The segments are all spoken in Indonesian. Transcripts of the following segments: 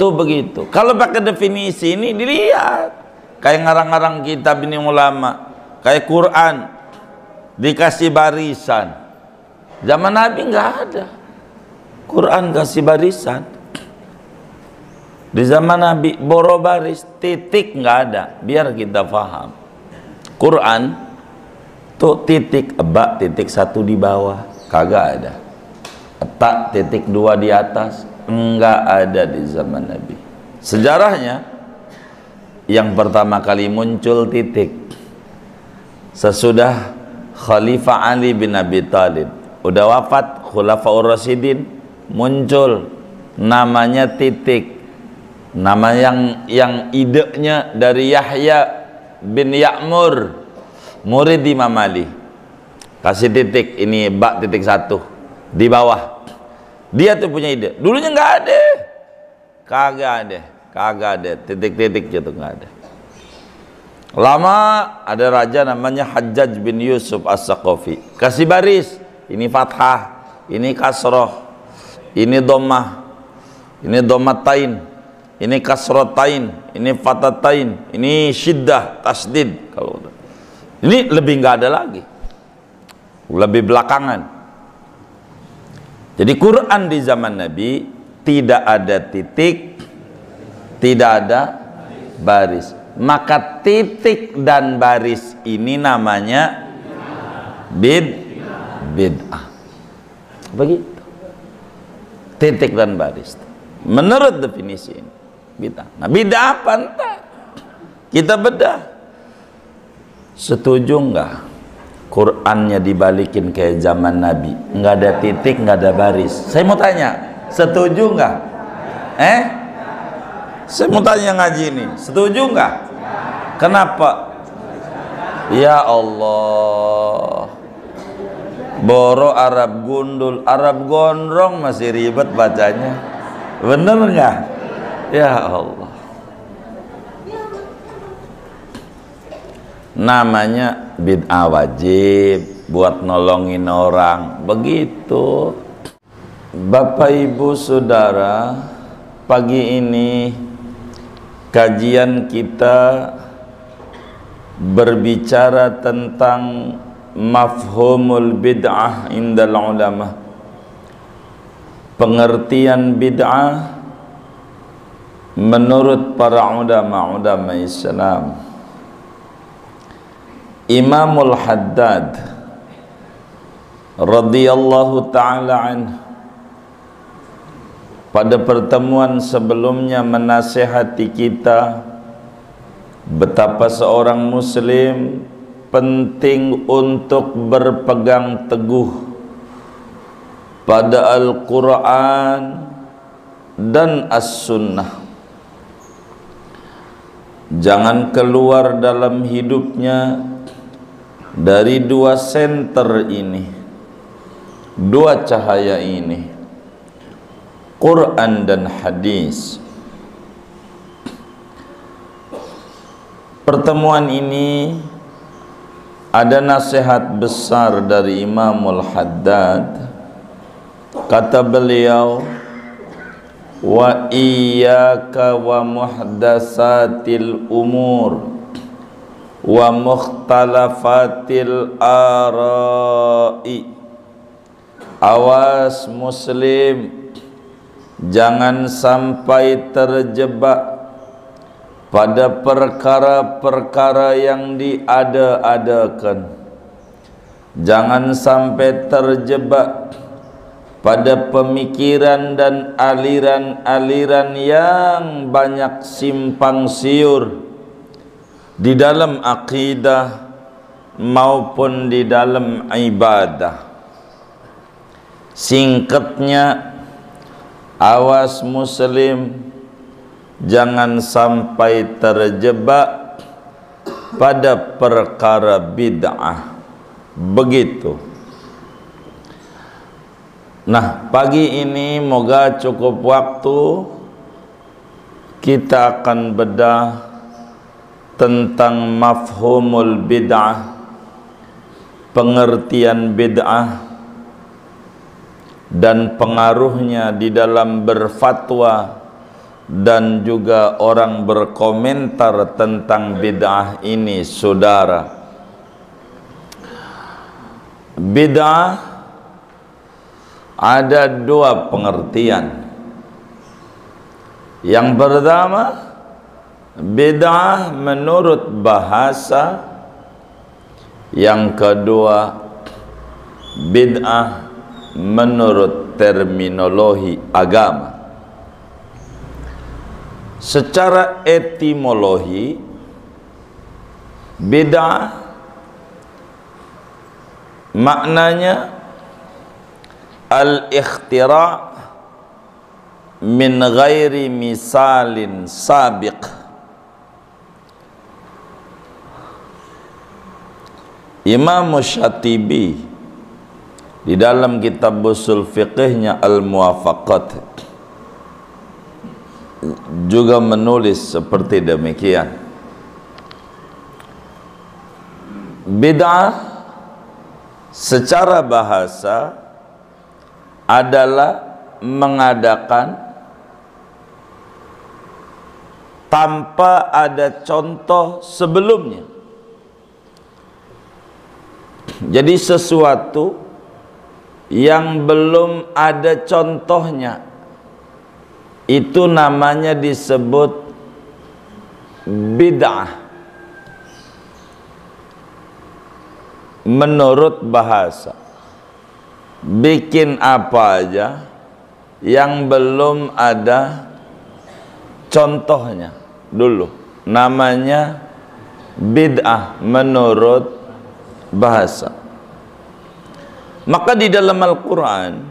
Tuh begitu. Kalau pakai definisi ini dilihat. Kayak ngarang-ngarang kitab ini ulama. Kayak Quran. Dikasih barisan. Zaman Nabi nggak ada. Quran kasih barisan. Di zaman Nabi boro baris, titik nggak ada. Biar kita paham. Quran tuh titik, ba titik satu di bawah, kagak ada. Tak titik dua di atas, enggak ada di zaman Nabi. Sejarahnya yang pertama kali muncul titik sesudah Khalifah Ali bin Abi Thalib udah wafat, Khulafaur Rasyidin, muncul namanya titik. Nama yang idenya dari Yahya bin Ya'mur, murid Imam Ali. Kasih titik, ini bak titik satu di bawah. Dia tuh punya ide. Dulunya nggak ada, kagak ada titik-titik gitu, nggak ada. Lama ada raja namanya Hajjaj bin Yusuf As-Saqafi, kasih baris. Ini fathah, ini kasroh, ini dhammah, ini dhammatain, ini kasrotain, ini fatatain, ini syiddah, tasdid. Kalau ini lebih nggak ada lagi, lebih belakangan. Jadi Quran di zaman Nabi tidak ada titik, tidak ada baris. Maka titik dan baris ini namanya bid'ah. Begitu. Titik dan baris. Menurut definisi ini bid'ah. Nah, bid'ah apa entah? Kita bedah. Setuju nggak Qurannya dibalikin kayak zaman Nabi? Nggak ada titik, nggak ada baris. Saya mau tanya, setuju nggak? Saya mau tanya ngaji ini, setuju nggak? Kenapa? Ya Allah, boro Arab gundul, Arab gondrong masih ribet bacanya. Bener nggak? Ya Allah. Namanya bid'ah wajib buat nolongin orang, begitu. Bapak Ibu Saudara, pagi ini kajian kita berbicara tentang mafhumul bid'ah indal ulama. Pengertian bid'ah menurut para ulama Islam. Imamul Haddad radhiyallahu ta'ala anhu pada pertemuan sebelumnya menasihati kita betapa seorang muslim penting untuk berpegang teguh pada Al-Quran dan As-Sunnah. Jangan keluar dalam hidupnya dari dua senter ini, dua cahaya ini, Quran dan hadis. Pertemuan ini ada nasihat besar dari Imamul Haddad. Kata beliau, wa iyyaka wa muhdatsatil umur wa mukhtalafatil ara'i. Awas muslim, jangan sampai terjebak pada perkara-perkara yang diada-adakan. Jangan sampai terjebak pada pemikiran dan aliran-aliran yang banyak simpang siur di dalam akidah maupun di dalam ibadah. Singkatnya, awas muslim, jangan sampai terjebak pada perkara bid'ah. Begitu. Nah, pagi ini moga cukup waktu, kita akan bedah tentang mafhumul bid'ah, pengertian bid'ah dan pengaruhnya di dalam berfatwa dan juga orang berkomentar tentang bid'ah ini, saudara. Bid'ah ada dua pengertian. Yang pertama, bid'ah menurut bahasa. Yang kedua, bid'ah menurut terminologi agama. Secara etimologi, bid'ah maknanya al-ikhtira' min ghairi misalin sabiq. Imam Syatibi di dalam kitab usul fiqihnya Al-Muwafaqat juga menulis seperti demikian. Bid'ah secara bahasa adalah mengadakan tanpa ada contoh sebelumnya. Jadi sesuatu yang belum ada contohnya, itu namanya disebut bid'ah menurut bahasa. Bikin apa aja yang belum ada contohnya dulu, namanya bid'ah menurut bahasa. Maka di dalam Al-Quran,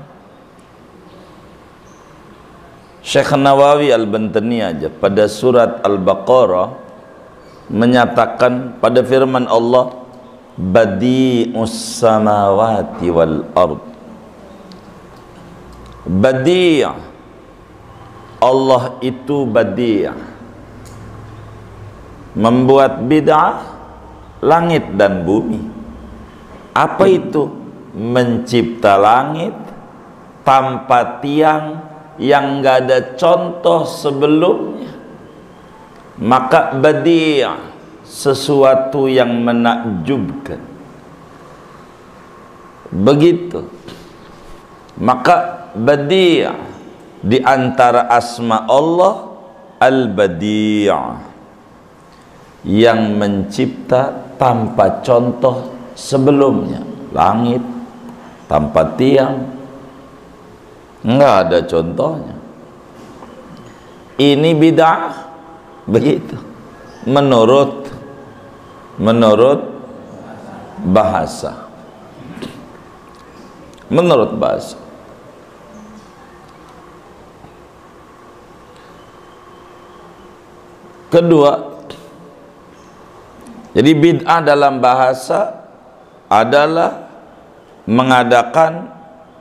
Syekh Nawawi Al-Bantani aja pada surat Al-Baqarah menyatakan pada firman Allah, badi'us samawati wal ard. Badi', Allah itu badi', membuat bid'ah langit dan bumi. Apa itu? Mencipta langit tanpa tiang yang enggak ada contoh sebelumnya. Maka badi', sesuatu yang menakjubkan. Begitu. Maka badi' di antara asma Allah Al-Badi', yang mencipta tanpa contoh sebelumnya. Langit tanpa tiang, enggak ada contohnya. Ini bid'ah. Begitu menurut bahasa. Menurut bahasa. Kedua, jadi bid'ah dalam bahasa adalah mengadakan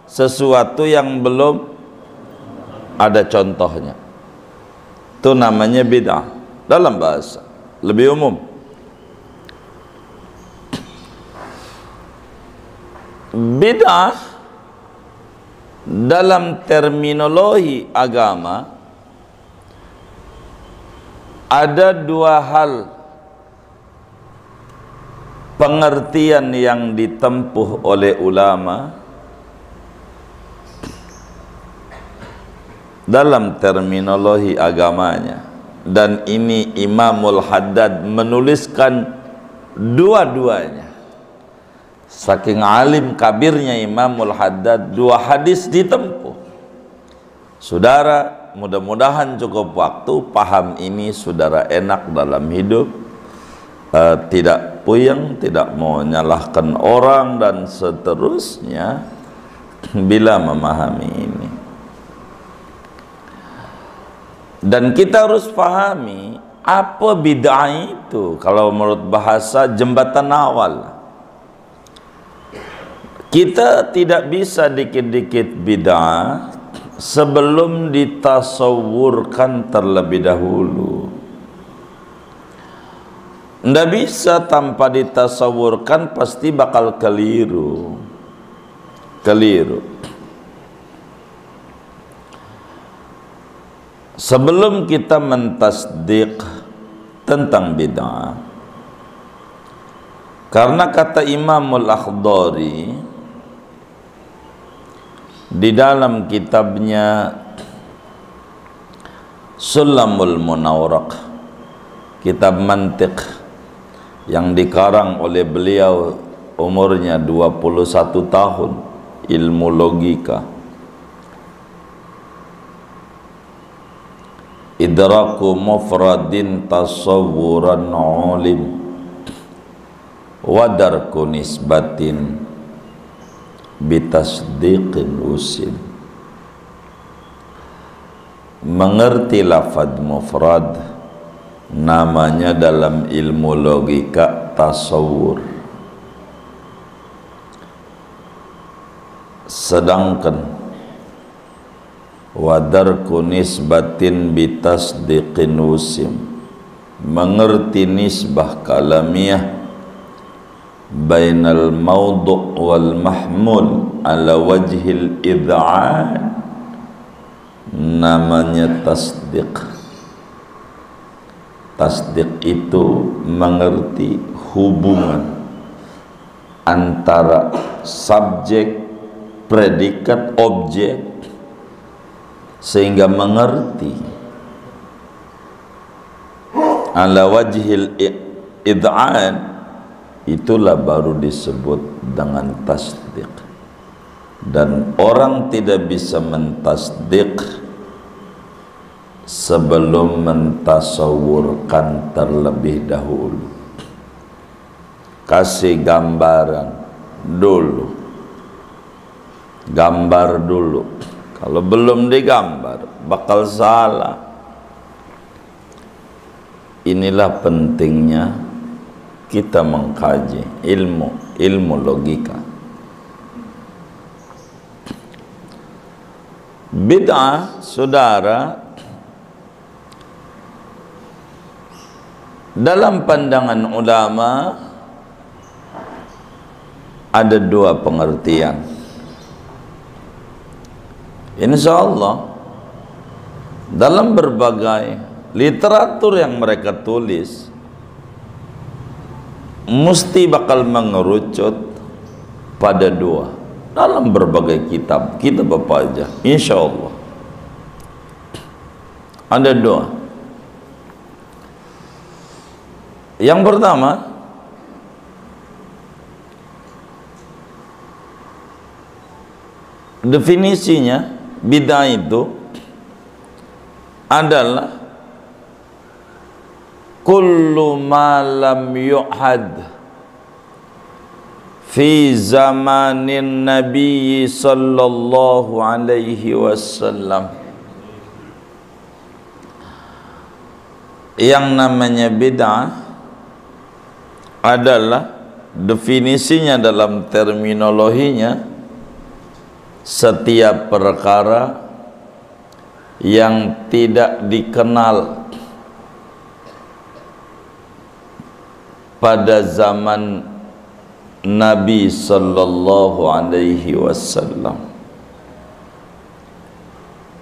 sesuatu yang belum ada contohnya. Itu namanya bid'ah dalam bahasa, lebih umum. Bid'ah dalam terminologi agama ada dua hal pengertian yang ditempuh oleh ulama dalam terminologi agamanya, dan ini Imamul Haddad menuliskan dua-duanya. Saking alim kabirnya Imamul Haddad, dua hadis ditempuh. Saudara, mudah-mudahan cukup waktu paham ini, saudara enak dalam hidup, tidak puyeng, tidak mau menyalahkan orang dan seterusnya bila memahami ini. Dan kita harus pahami apa bid'ah itu. Kalau menurut bahasa, jembatan awal. Kita tidak bisa dikit-dikit bid'ah sebelum ditasawurkan terlebih dahulu. Tidak bisa tanpa ditasawurkan, pasti bakal keliru. sebelum kita mentasdik tentang bid'ah, karena kata Imamul Akhdari di dalam kitabnya Sulamul Munawwarah, kitab mantiq yang dikarang oleh beliau, umurnya 21 tahun, ilmu logika, idraku mufradin tasawwuran ulim wadarku nisbatin bitasdiqin usim. Mengerti lafad mufrad namanya dalam ilmu logika tasawur, sedangkan wadarku nisbatin bitasdiqin usim, mengerti nisbah kalamiah bainal mawdu' wal mahmul ala wajhil id'an namanya tasdiq. Tasdiq itu mengerti hubungan antara subjek, predikat, objek, sehingga mengerti ala wajhil id'an, itulah baru disebut dengan tasdiq. Dan orang tidak bisa mentasdiq sebelum mentasawurkan terlebih dahulu. Kasih gambaran dulu, gambar dulu. Kalau belum digambar bakal salah. Inilah pentingnya kita mengkaji ilmu logika. Bid'ah, saudara, dalam pandangan ulama ada dua pengertian. Insyaallah dalam berbagai literatur yang mereka tulis mesti bakal mengerucut pada dua. Dalam berbagai kitab, kita bapak aja, insya Allah ada dua. Yang pertama, definisinya bid'ah itu adalah kullu ma lam yu'had fi zamanin Nabi sallallahu alaihi wasallam. Yang namanya bid'ah adalah definisinya dalam terminologinya setiap perkara yang tidak dikenal pada zaman Nabi sallallahu alaihi wasallam,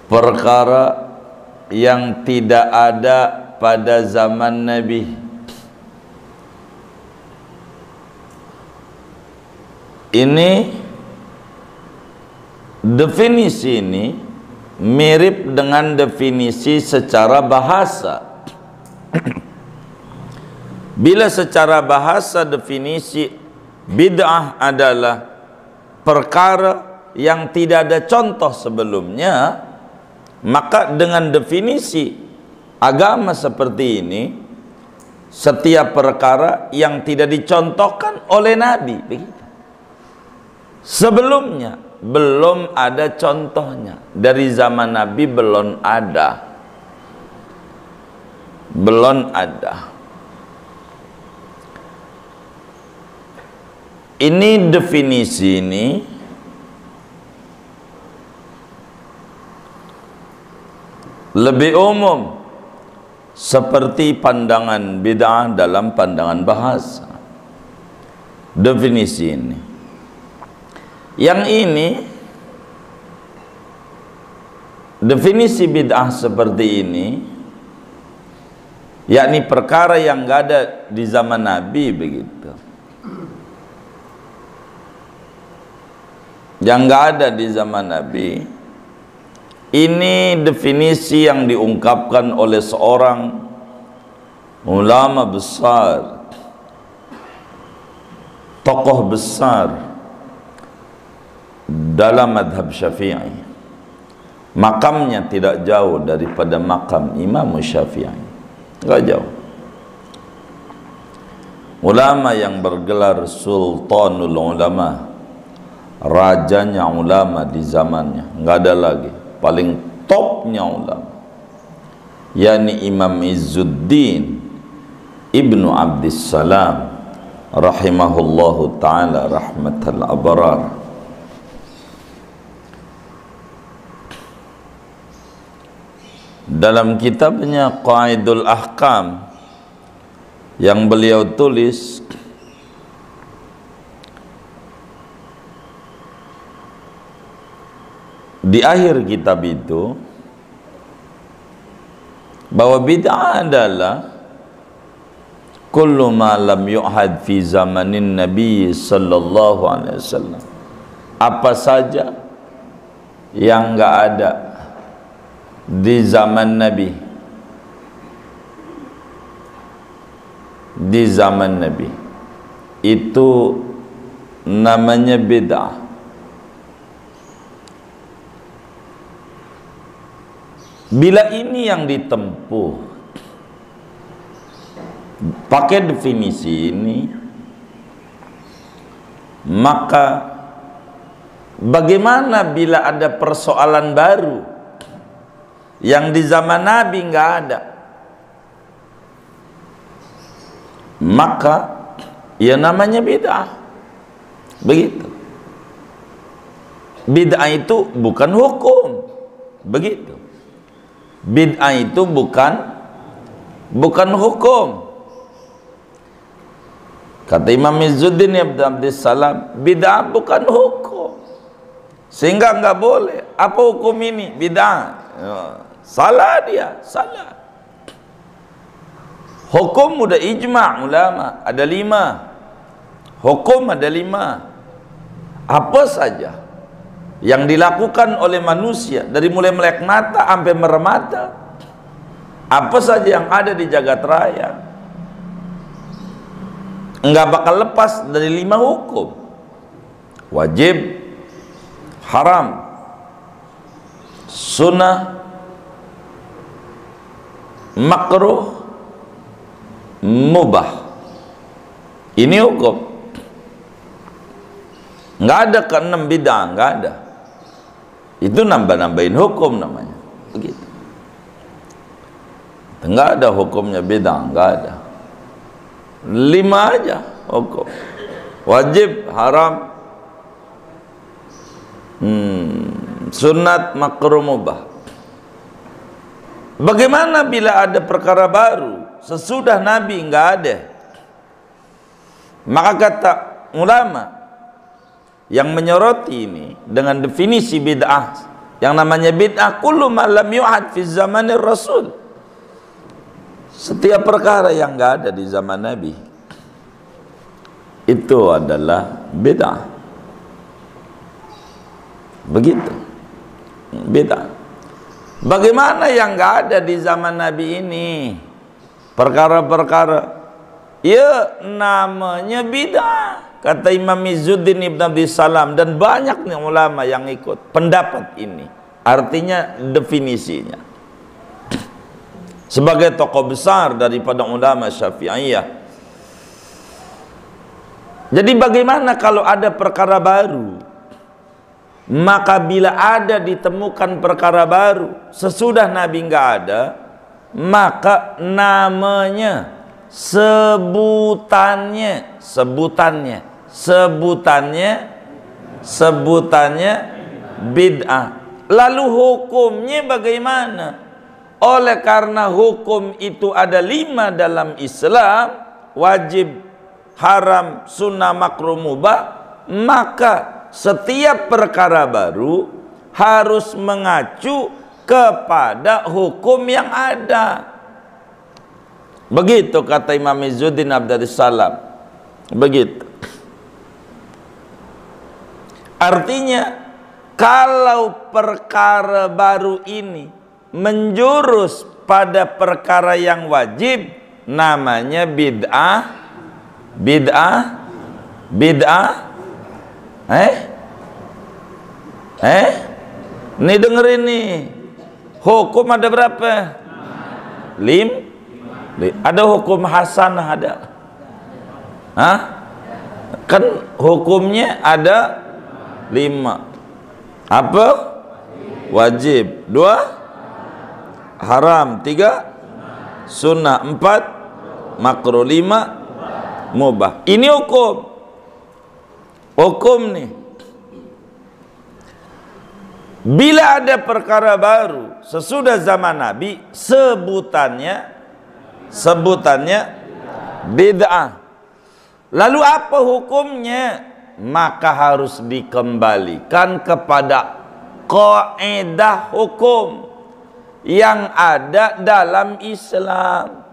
perkara yang tidak ada pada zaman Nabi. Ini definisi ini mirip dengan definisi secara bahasa. Bila secara bahasa definisi bid'ah adalah perkara yang tidak ada contoh sebelumnya, maka dengan definisi agama seperti ini, setiap perkara yang tidak dicontohkan oleh Nabi, sebelumnya belum ada contohnya, dari zaman Nabi belum ada. Ini definisi ini lebih umum seperti pandangan bid'ah dalam pandangan bahasa. Definisi ini, yang ini Definisi bid'ah seperti ini, yakni perkara yang nggak ada di zaman Nabi, begitu, yang nggak ada di zaman Nabi. Ini definisi yang diungkapkan oleh seorang ulama besar, tokoh besar dalam madhab Syafi'i. Makamnya tidak jauh daripada makam Imam Syafi'i, tidak jauh. Ulama yang bergelar Sultanul Ulama, rajanya ulama di zamannya, nggak ada lagi, paling topnya ulama, yakni Imam Izzuddin Ibnu Abdissalam rahimahullahu ta'ala rahmatal abrar. Dalam kitabnya Qaidul Ahkam yang beliau tulis, di akhir kitab itu, bahwa bid'ah adalah kullu ma lam yu'had fi zamanin Nabi sallallahu alaihi wasallam, apa saja yang enggak ada di zaman Nabi, di zaman Nabi, itu namanya bid'ah. Bila ini yang ditempuh pakai definisi ini, maka bagaimana bila ada persoalan baru yang di zaman Nabi nggak ada? Maka ya namanya bid'ah. Begitu. Bid'ah itu bukan hukum. Begitu. Bid'ah itu bukan hukum. Kata Imam Izzuddin Ibnu Abdissalam, bid'ah bukan hukum, sehingga nggak boleh. Apa hukum ini? Bid'ah. Salah dia, salah. Hukum udah ijma' ulama, ada 5. Hukum ada 5. Apa saja yang dilakukan oleh manusia, dari mulai melek mata sampai meremata, apa saja yang ada di jagat raya, enggak bakal lepas dari 5 hukum: wajib, haram, sunnah, makruh, mubah. Ini hukum. Enggak ada ke-6 bid'ah, enggak ada. Itu nambah-nambahin hukum namanya. Begitu. Enggak ada hukumnya bid'ah, enggak ada. 5 aja hukum: wajib, haram, sunat, makruh, mubah. Bagaimana bila ada perkara baru sesudah Nabi enggak ada? Maka kata ulama yang menyoroti ini dengan definisi bid'ah, yang namanya bid'ah kullu ma lam yu'ad fi zamanir Rasul, setiap perkara yang enggak ada di zaman Nabi itu adalah bid'ah. Begitu. Bid'ah. Bagaimana yang enggak ada di zaman Nabi ini? Perkara-perkara, ya namanya bid'ah. Kata Imam Izzuddin Ibnu Abdissalam, dan banyak nih ulama yang ikut pendapat ini. Artinya definisinya, sebagai tokoh besar daripada ulama Syafi'iyah. Jadi bagaimana kalau ada perkara baru? Maka bila ada ditemukan perkara baru sesudah Nabi nggak ada, maka namanya, sebutannya bid'ah. Lalu hukumnya bagaimana? Oleh karena hukum itu ada 5 dalam Islam: wajib, haram, sunnah, makruh, mubah. Maka setiap perkara baru harus mengacu kepada hukum yang ada. Begitu kata Imam Izzuddin Abdussalam. Begitu. Artinya kalau perkara baru ini menjurus pada perkara yang wajib, namanya bid'ah. Nih dengerin nih, hukum ada berapa? Ada hukum hasanah, ada. Kan hukumnya ada 5. Apa? Wajib. 2 haram. 3 sunnah. 4 makruh. 5 mubah. Ini hukum nih. Bila ada perkara baru sesudah zaman Nabi, sebutannya bid'ah. Lalu apa hukumnya? Maka harus dikembalikan kepada kaidah hukum yang ada dalam Islam.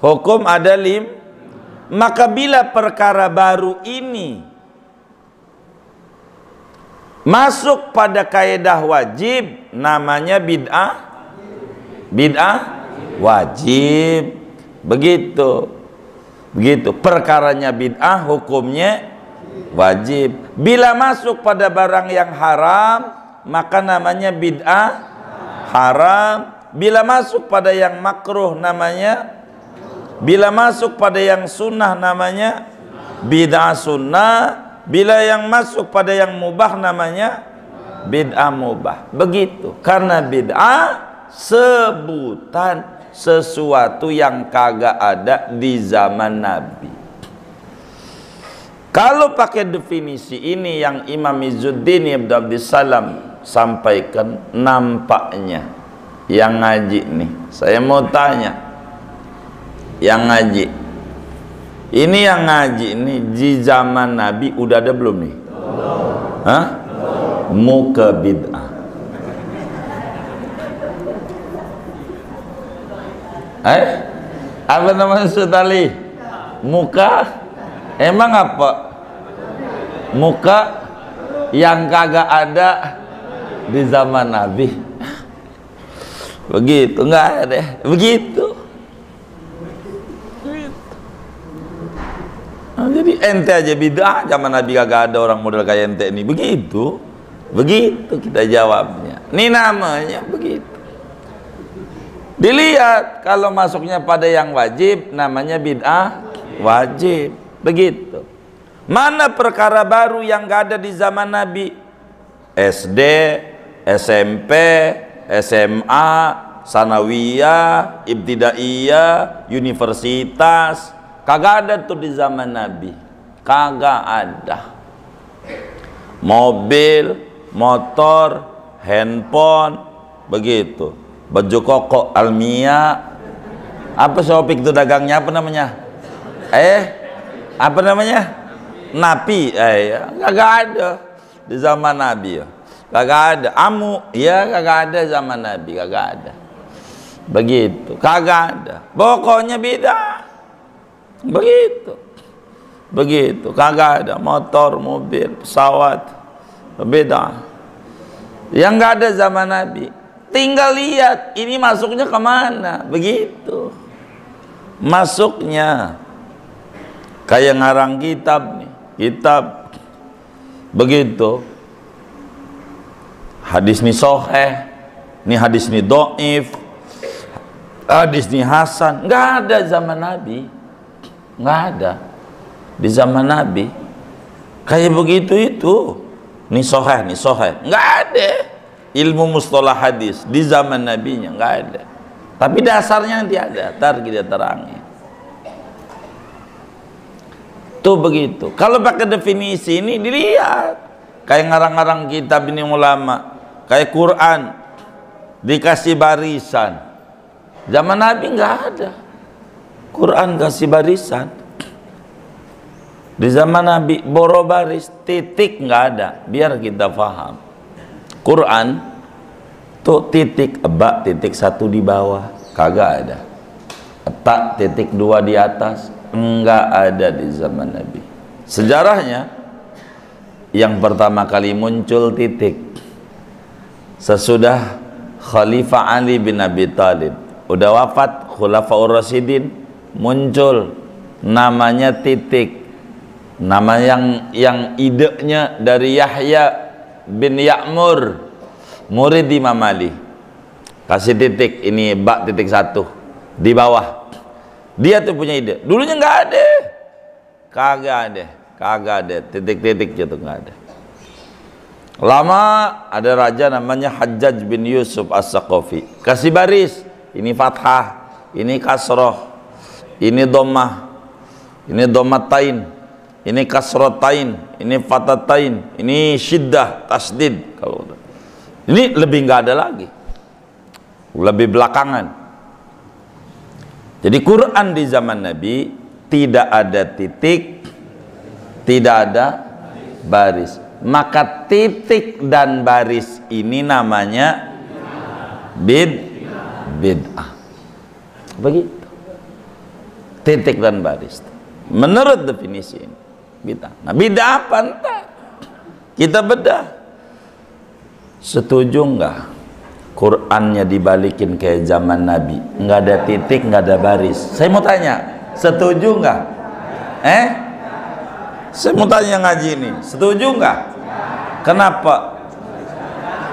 Hukum ada 5. Maka bila perkara baru ini masuk pada kaidah wajib, namanya bid'ah wajib. Begitu perkaranya bid'ah, hukumnya wajib. Bila masuk pada barang yang haram, maka namanya bid'ah haram. Bila masuk pada yang makruh, namanya, bila masuk pada yang sunnah, namanya bid'ah sunnah. Bila yang masuk pada yang mubah, namanya bid'ah mubah. Begitu. Karena bid'ah sebutan sesuatu yang kagak ada di zaman Nabi. Kalau pakai definisi ini yang Imam Izzuddin Abdussalam sampaikan, nampaknya yang ngaji nih, saya mau tanya, yang ngaji ini, yang ngaji ini di zaman Nabi udah ada belum nih? Muka bid'ah. Apa namanya Sutali? Muka? Emang apa? Muka yang kagak ada di zaman Nabi. Begitu, nggak ada. Begitu. Nah, jadi ente aja bid'ah, zaman Nabi kagak ada orang model kayak ente ini. Begitu kita jawabnya. Ini namanya begitu. Dilihat kalau masuknya pada yang wajib, namanya bid'ah wajib. Begitu. Mana perkara baru yang gak ada di zaman Nabi? SD, SMP, SMA, sanawiyah, ibtidaiyah, universitas, kagak ada tuh di zaman Nabi. Kagak ada. Mobil, motor, handphone, begitu. Baju koko Almia, apa Shopee itu dagangnya, apa namanya? Apa namanya? Napi. Kagak ada di zaman Nabi ya. Kagak ada. Amu, ya kagak ada zaman Nabi, kagak ada. Begitu, kagak ada. Pokoknya beda. Begitu, kagak ada motor, mobil, pesawat, beda. Yang nggak ada zaman Nabi. Tinggal lihat ini masuknya kemana. Begitu masuknya. Kayak ngarang kitab nih, kitab begitu. Hadis nih sahih, nih hadis nih dhaif, hadis nih hasan. Nggak ada zaman Nabi, nggak ada di zaman Nabi. Kayak begitu itu. Nih sahih, nggak ada. Ilmu mustalah hadis di zaman Nabinya nggak ada. Tapi dasarnya nanti ada. Ntar kita terangin. Tuh begitu. Kalau pakai definisi ini dilihat. Kayak ngarang-ngarang kitab ini ulama. Kayak Quran dikasih barisan. Zaman Nabi nggak ada. Quran kasih barisan. Di zaman Nabi boro baris, titik nggak ada. Biar kita paham. Quran tuh titik, ba titik 1 di bawah, kagak ada. Ta titik 2 di atas, enggak ada di zaman Nabi. Sejarahnya, yang pertama kali muncul titik sesudah Khalifah Ali bin Abi Thalib udah wafat, Khulafaur Rasyidin, muncul namanya titik. Nama yang idenya dari Yahya bin Ya'mur, murid Imam Ali. Kasih titik, ini ba titik 1 di bawah. Dia tuh punya ide. Dulunya nggak ada, kagak ada titik-titik gitu, nggak ada. Lama ada raja namanya Hajjaj bin Yusuf As-Saqafi, kasih baris, ini fathah, ini kasroh, ini dhammah, ini dhammatain, ini kasrotain, ini fatatain, ini syiddah, tasdid. Kalau ini lebih nggak ada lagi, lebih belakangan. Jadi Quran di zaman Nabi tidak ada titik, tidak ada baris. Maka titik dan baris ini namanya bid'ah. Begitu. Titik dan baris. Menurut definisi ini bid'ah. Nah, bid'ah apa entar? Kita bedah. Setuju enggak Qurannya dibalikin kayak zaman Nabi? Enggak ada titik, enggak ada baris. Saya mau tanya, setuju enggak? Saya mau tanya ngaji ini, setuju enggak? Kenapa?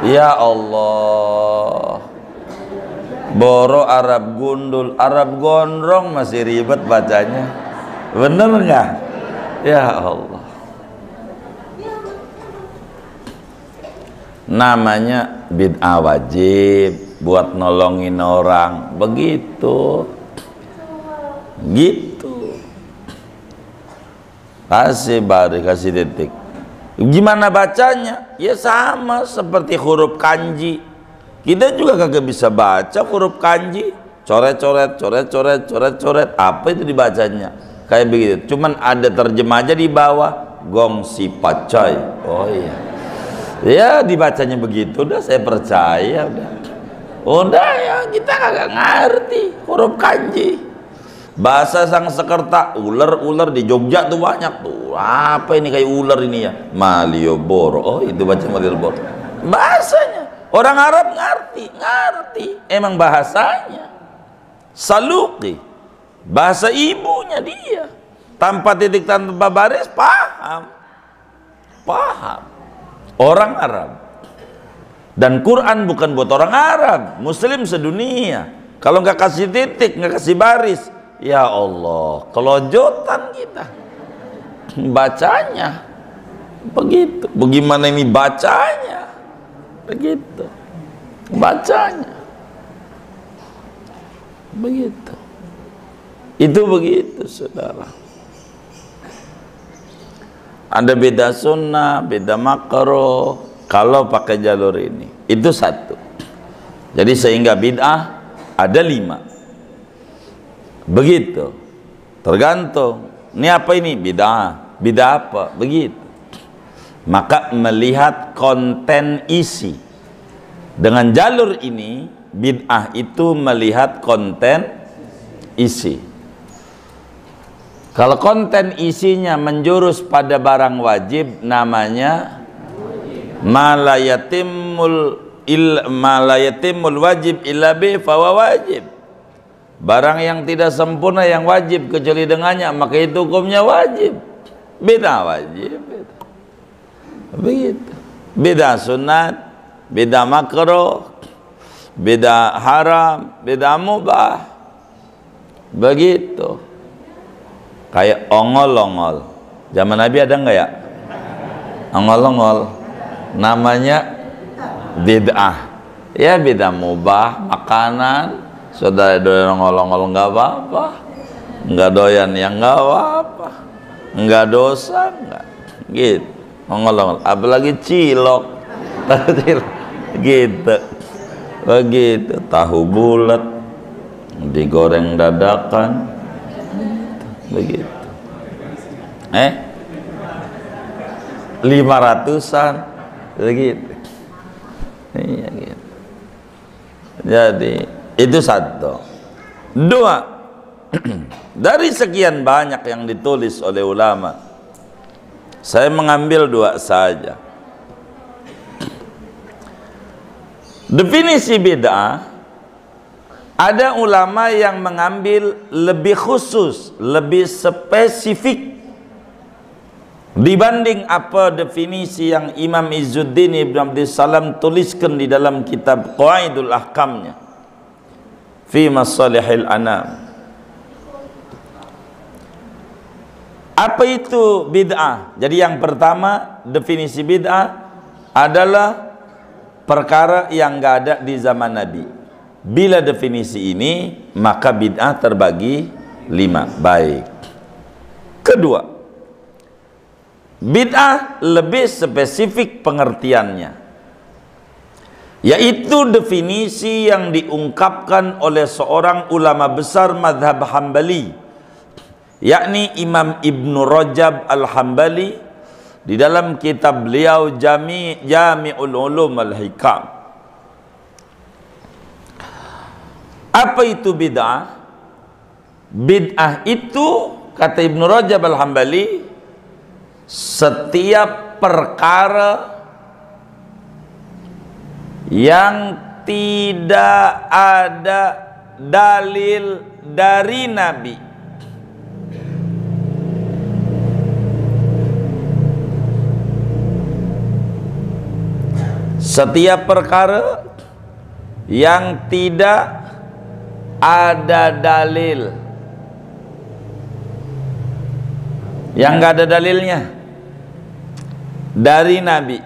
Ya Allah, boro Arab gundul, Arab gondrong masih ribet bacanya. Bener enggak? Ya Allah. Namanya bid'ah wajib buat nolongin orang, begitu. Gitu. Kasih baris, kasih titik. Gimana bacanya? Ya sama seperti huruf kanji. Kita juga kagak bisa baca huruf kanji. Coret-coret, coret-coret, coret-coret. Apa itu dibacanya? Kayak begitu. Cuman ada terjemah aja di bawah. Gong si pacai. Oh iya. Ya dibacanya begitu. Udah saya percaya. Udah ya, kita kagak ngerti huruf kanji. Bahasa Sangsekerta, ular-ular di Jogja tuh banyak tuh. Apa ini kayak ular ini ya? Malioboro. Oh, itu baca Malioboro. Bahasanya. Orang Arab ngerti. Emang bahasanya. Saluki. Bahasa ibunya dia. Tanpa titik, tanpa baris, paham. Orang Arab. Dan Quran bukan buat orang Arab, Muslim sedunia. Kalau nggak kasih titik, nggak kasih baris, ya Allah, kelojotan kita bacanya begitu. Bagaimana ini bacanya begitu, bacanya begitu. Itu begitu, saudara. Ada beda sunnah, beda makruh kalau pakai jalur ini. Itu satu. Jadi sehingga bid'ah ada 5. Begitu. Tergantung. Ini apa ini? Bid'ah. Bid'ah apa? Begitu. Maka melihat konten isi. Dengan jalur ini, bid'ah itu melihat konten isi. Kalau konten isinya menjurus pada barang wajib, namanya malayatimul wajib illa bi fawa wajib. Barang yang tidak sempurna yang wajib kecuali dengannya, maka itu hukumnya wajib. Beda wajib. Begitu. Beda sunat, beda makruh, beda haram, beda mubah. Begitu. Kayak ongol-ongol. Zaman Nabi ada nggak ya? Ongol-ongol. Namanya bid'ah. Ya bid'ah mubah, makanan. Saudara doyan ongol-ongol nggak apa-apa. Nggak doyan yang nggak apa-apa. Nggak dosa, nggak. Gitu. Ongol-ongol. Apalagi cilok. Gitu. Begitu. Tahu bulat digoreng dadakan. Begitu. 500-an begitu. Iya gitu. Jadi itu satu. Dua, dari sekian banyak yang ditulis oleh ulama, saya mengambil dua saja. Definisi bid'ah, ada ulama yang mengambil lebih khusus, lebih spesifik dibanding apa definisi yang Imam Izzuddin Ibn Abdus Salam tuliskan di dalam kitab Qawaidul Ahkamnya fi Masalihil Anam. Apa itu bid'ah? Jadi yang pertama, definisi bid'ah adalah perkara yang enggak ada di zaman Nabi. Bila definisi ini, maka bid'ah terbagi 5. Baik. Kedua, bid'ah lebih spesifik pengertiannya, yaitu definisi yang diungkapkan oleh seorang ulama besar mazhab Hambali, yakni Imam Ibnu Rajab Al-Hambali di dalam kitab beliau Jami'ul Ulum Al-Hikam. Apa itu bid'ah? Bid'ah itu, kata Ibnu Rajab Al-Hambali, setiap perkara yang tidak ada dalil dari Nabi, setiap perkara yang tidak ada dalil, yang nggak ada dalilnya dari Nabi,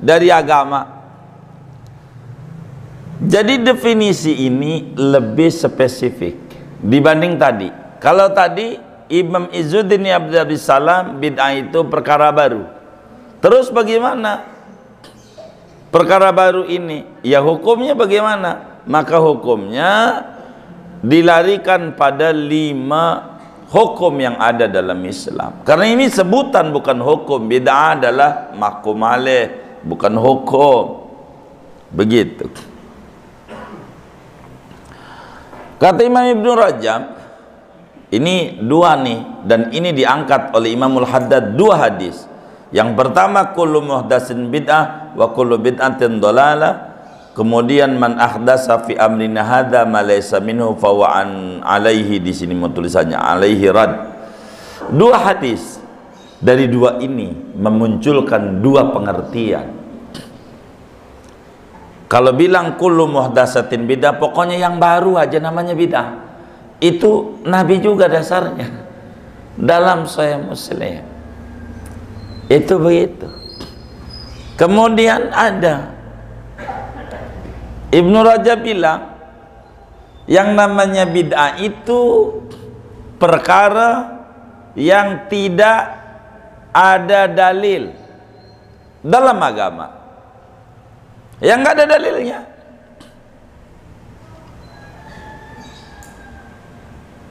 dari agama. Jadi definisi ini lebih spesifik dibanding tadi. Kalau tadi Imam Izzuddin Ibn Abdus Salam, bid'ah itu perkara baru. Terus bagaimana perkara baru ini? Ya hukumnya bagaimana? Maka hukumnya dilarikan pada 5 hukum yang ada dalam Islam. Karena ini sebutan, bukan hukum. Bid'ah adalah mahkum alaih, bukan hukum. Begitu. Kata Imam Ibnu Rajab, ini dua nih, dan ini diangkat oleh Imamul Haddad 2 hadis. Yang pertama, kullu muhdatsin bid'ah wa kullu bid'atin dhalalah. Kemudian man ahdasa fi amrina hadza ma laysa minhu fa wa an alaihi, di sini tulisannya alaihi rad. 2 hadis dari 2 ini memunculkan 2 pengertian. Kalau bilang kullu muhdatsatin bidah, pokoknya yang baru aja namanya bidah. Itu Nabi juga dasarnya dalam Sahih Muslim. Itu begitu. Kemudian ada Ibnu Rajab bilang yang namanya bid'ah itu perkara yang tidak ada dalil dalam agama, yang nggak ada dalilnya.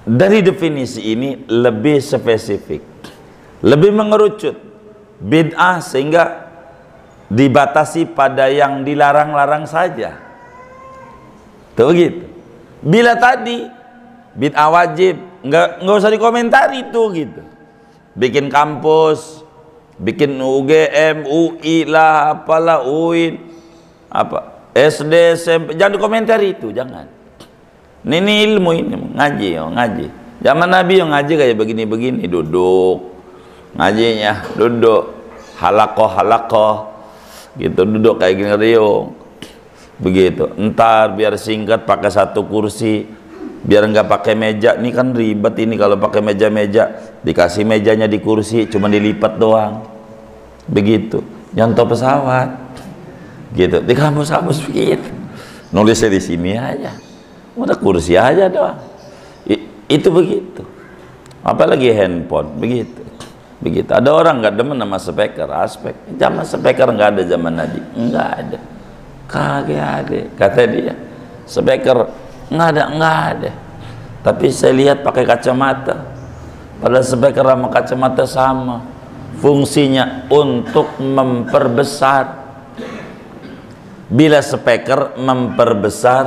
Dari definisi ini lebih spesifik, lebih mengerucut bid'ah, sehingga dibatasi pada yang dilarang-larang saja. Tuh gitu. Bila tadi bid'ah wajib, nggak usah dikomentari tuh gitu. Bikin kampus, bikin UGM, UI lah, apalah, UIN, apa SD, SMP, jangan dikomentari itu, jangan. Ini ilmu, ini ngaji, ngaji. Zaman Nabi yang ngaji kayak begini-begini, duduk, ngajinya duduk, halakoh gitu, duduk kayak gini riung. Begitu. Entar biar singkat pakai 1 kursi, biar nggak pakai meja. Ini kan ribet ini kalau pakai meja-meja, dikasih mejanya di kursi cuma dilipat doang. Begitu. Nyontoh pesawat gitu di kampus-kampus begitu, nulisnya di sini aja, udah kursi aja doang. Itu begitu. Apalagi handphone begitu. Ada orang nggak demen sama speaker, aspek. Zaman speaker nggak ada zaman Nabi, nggak ada. Kagak ada, kata dia. Speaker nggak ada. Tapi saya lihat pakai kacamata. Padahal speaker sama kacamata sama. Fungsinya untuk memperbesar. Bila speaker memperbesar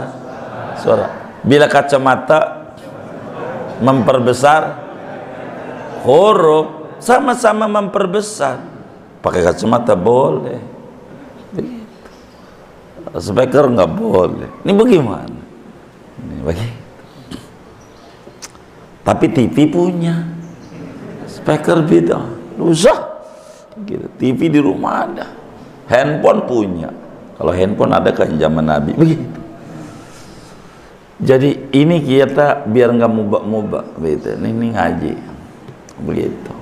suara. Bila kacamata memperbesar huruf. Sama-sama memperbesar. Pakai kacamata boleh. Begitu. Speaker nggak boleh. Ini bagaimana? Ini begitu. Tapi TV punya speaker beda, usah gitu. TV di rumah ada, handphone punya. Kalau handphone ada kan zaman Nabi begitu. Jadi ini kita biar nggak mubak-mubak begitu. Ini ngaji begitu.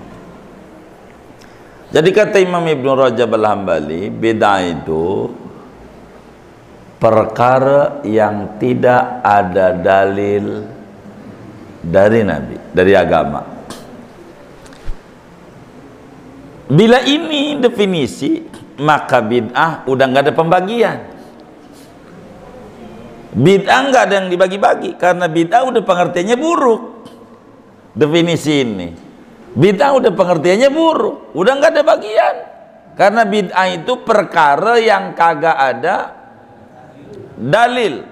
Jadi kata Imam Ibnu Rajab Al-Hambali, bid'ah itu perkara yang tidak ada dalil dari Nabi, dari agama. Bila ini definisi, maka bid'ah udah nggak ada pembagian. Bid'ah nggak ada yang dibagi-bagi, karena bid'ah udah pengertiannya buruk. Definisi ini, bid'ah udah pengertiannya buruk, udah nggak ada bagian. Karena bid'ah itu perkara yang kagak ada dalil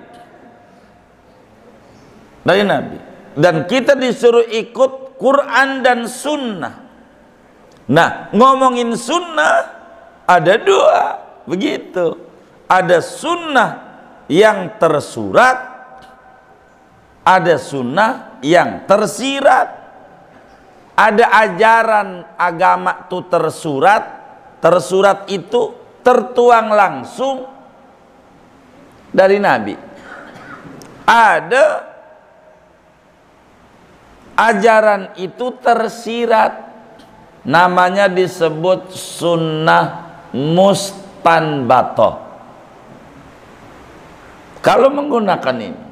dari Nabi. Dan kita disuruh ikut Quran dan Sunnah. Nah, ngomongin Sunnah ada dua, begitu. Ada Sunnah yang tersurat, ada Sunnah yang tersirat. Ada ajaran agama itu tersurat, tersurat itu tertuang langsung dari Nabi. Ada ajaran itu tersirat, namanya disebut sunnah mustanbatoh. Kalau menggunakan ini,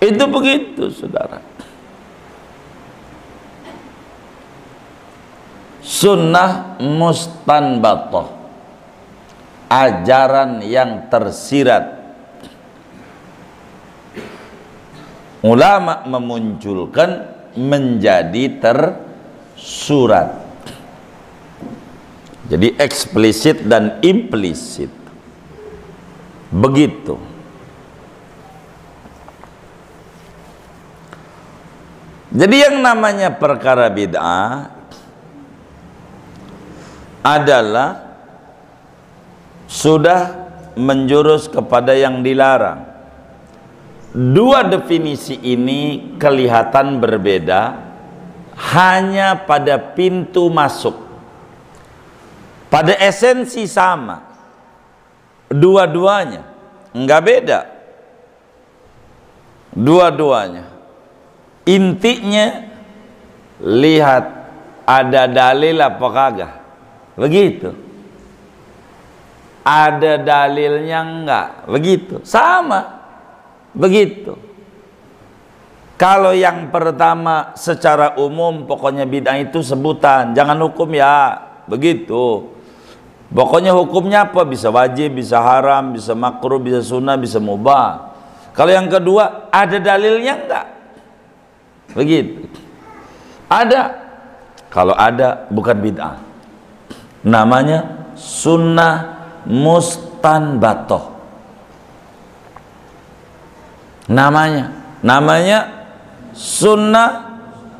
itu begitu saudara. Sunnah mustanbatoh, ajaran yang tersirat. Ulama memunculkan menjadi tersurat. Jadi eksplisit dan implisit. Begitu. Jadi yang namanya perkara bid'ah adalah sudah menjurus kepada yang dilarang. Dua definisi ini kelihatan berbeda hanya pada pintu masuk. Pada esensi sama. Dua-duanya enggak beda. Dua-duanya intinya lihat ada dalil apa kagak. Begitu. Ada dalilnya enggak? Begitu. Sama. Begitu. Kalau yang pertama secara umum pokoknya bid'ah itu sebutan, jangan hukum ya. Begitu. Pokoknya hukumnya apa? Bisa wajib, bisa haram, bisa makruh, bisa sunnah, bisa mubah. Kalau yang kedua ada dalilnya enggak? Begitu. Ada. Kalau ada bukan bid'ah. Namanya sunnah mustanbatoh. Namanya sunnah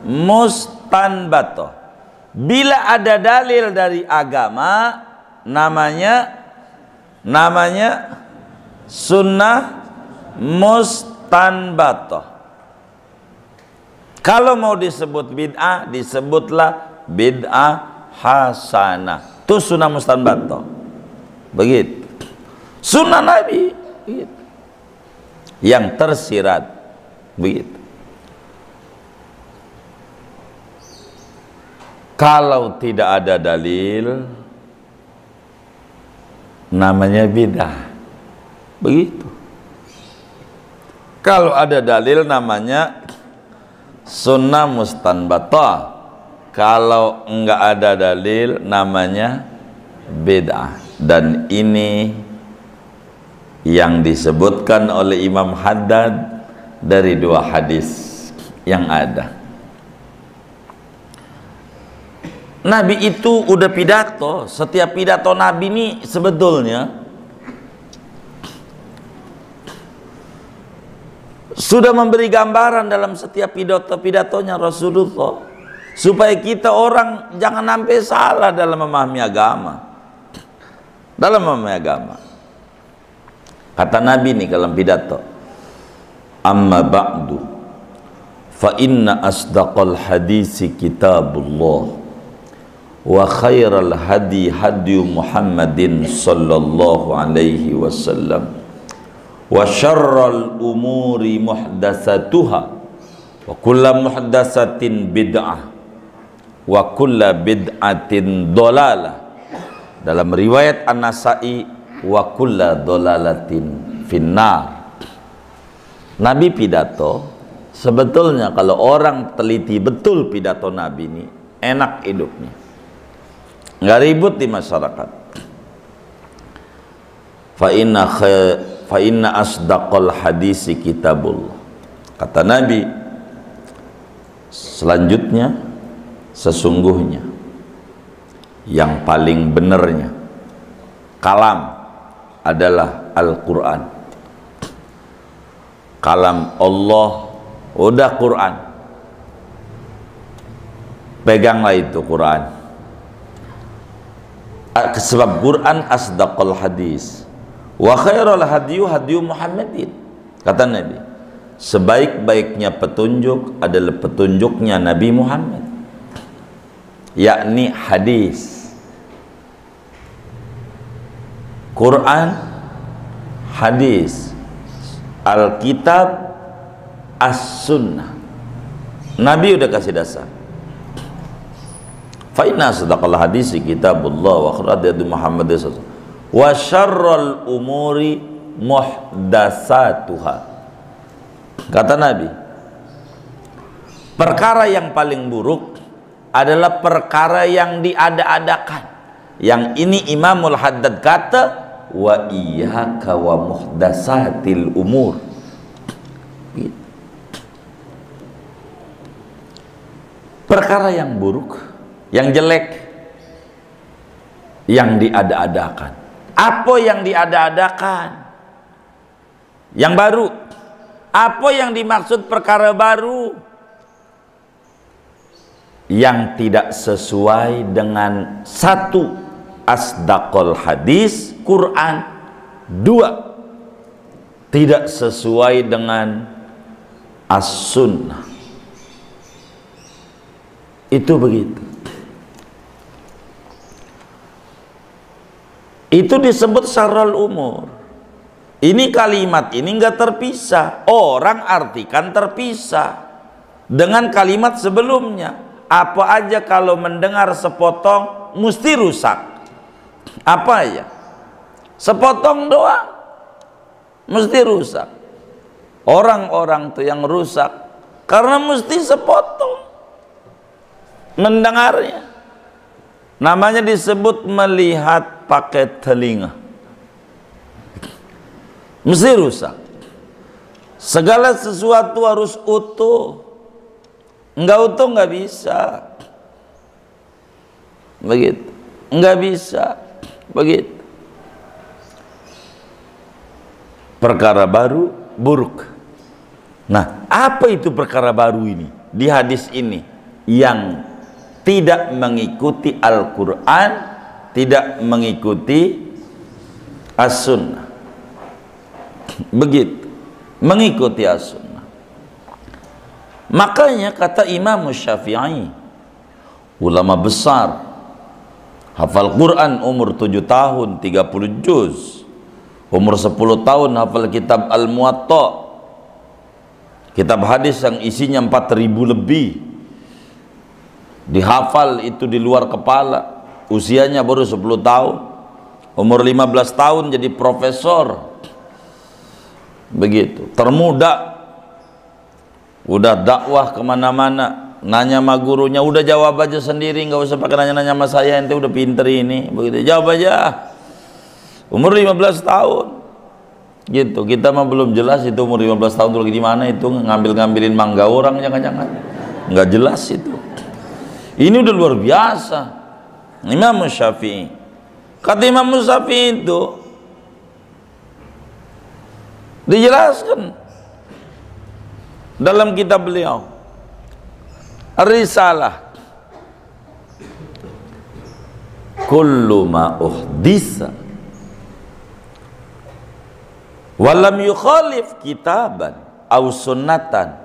mustanbatoh. Bila ada dalil dari agama, namanya sunnah mustanbatoh. Kalau mau disebut bid'ah, disebutlah bid'ah hasanah. Itu sunnah mustanbatoh. Begitu. Sunnah Nabi. Begitu. Yang tersirat, begitu. Kalau tidak ada dalil, namanya bid'ah, begitu. Kalau ada dalil, namanya sunnah mustanbatoh. Kalau enggak ada dalil, namanya bid'ah. Dan ini yang disebutkan oleh Imam Haddad dari dua hadis yang ada. Nabi itu udah pidato. Setiap pidato Nabi ini sebetulnya sudah memberi gambaran dalam setiap pidato-pidatonya Rasulullah, supaya kita orang jangan sampai salah dalam memahami agama. Dalam memahami agama, kata Nabi nih dalam pidato, amma ba'du fa inna asdaqal hadisi kitabullah wa khairal hadi hadi Muhammadin sallallahu alaihi wasallam wa syarral umuri muhdatsatuha wa kullu muhdatsatin bid'ah wa kullu bid'atin dhalalah. Dalam riwayat An-Nasa'i, wa kullu dhalalatin finnar. Nabi pidato, sebetulnya kalau orang teliti betul pidato Nabi ini, enak hidupnya, nggak ribut di masyarakat. Fa inna asdaqal hadisi kitabullah. Kata Nabi selanjutnya, sesungguhnya yang paling benarnya kalam adalah Al-Quran. Kalam Allah udah Quran, peganglah itu Quran, sebab Quran asdaqal hadis wa khairal hadiyu hadiyu Muhammadin. Kata Nabi, sebaik-baiknya petunjuk adalah petunjuknya Nabi Muhammad, yakni hadis. Quran, hadis, Alkitab, As-Sunnah. Nabi udah kasih dasar. Fa inna asdaqal hadisi kitabullah wa khairal hadi Muhammad wa syarral umuri muhdatsatuha. Kata Nabi, perkara yang paling buruk adalah perkara yang diada-adakan. Yang ini Imamul Haddad kata, wa iyyaka wa muhdatsatil umur. Perkara yang buruk, yang jelek, yang diada-adakan. Apa yang diada-adakan? Yang baru. Apa yang dimaksud perkara baru? Yang tidak sesuai dengan satu, asdaqal hadis Quran, dua, tidak sesuai dengan as-sunnah. Itu begitu. Itu disebut syarrul umur. Ini kalimat ini enggak terpisah. Orang artikan terpisah dengan kalimat sebelumnya. Apa aja kalau mendengar sepotong mesti rusak. Apa ya? Sepotong doang mesti rusak. Orang-orang tuh yang rusak karena mesti sepotong mendengarnya. Namanya disebut melihat pakai telinga. Mesti rusak. Segala sesuatu harus utuh. Enggak utuh enggak bisa. Begitu. Enggak bisa. Begitu. Perkara baru buruk. Nah, apa itu perkara baru ini? Di hadis ini yang tidak mengikuti Al-Quran, tidak mengikuti As-Sunnah. Begitu. Mengikuti As-Sunnah. Makanya kata Imam Syafi'i, ulama besar, hafal Quran umur 7 tahun 30 juz, umur 10 tahun hafal kitab Al-Muwatta, kitab hadis yang isinya 4.000 lebih, dihafal itu di luar kepala, usianya baru 10 tahun, umur 15 tahun jadi profesor, begitu, termuda, udah dakwah kemana-mana, nanya sama gurunya, udah jawab aja sendiri, nggak usah pakai nanya-nanya sama saya, ente udah pinter ini, begitu, jawab aja, umur 15 tahun, gitu. Kita mah belum jelas itu umur 15 tahun tuh lagi di mana, itu ngambil-ngambilin mangga orang, jangan-jangan, nggak jelas itu. Ini udah luar biasa. Imam Syafi'i, kata Imam Syafi'i itu dijelaskan dalam kitab beliau Risalah, kullu ma uhdisa walam yukhalif kitaban aw sunnatan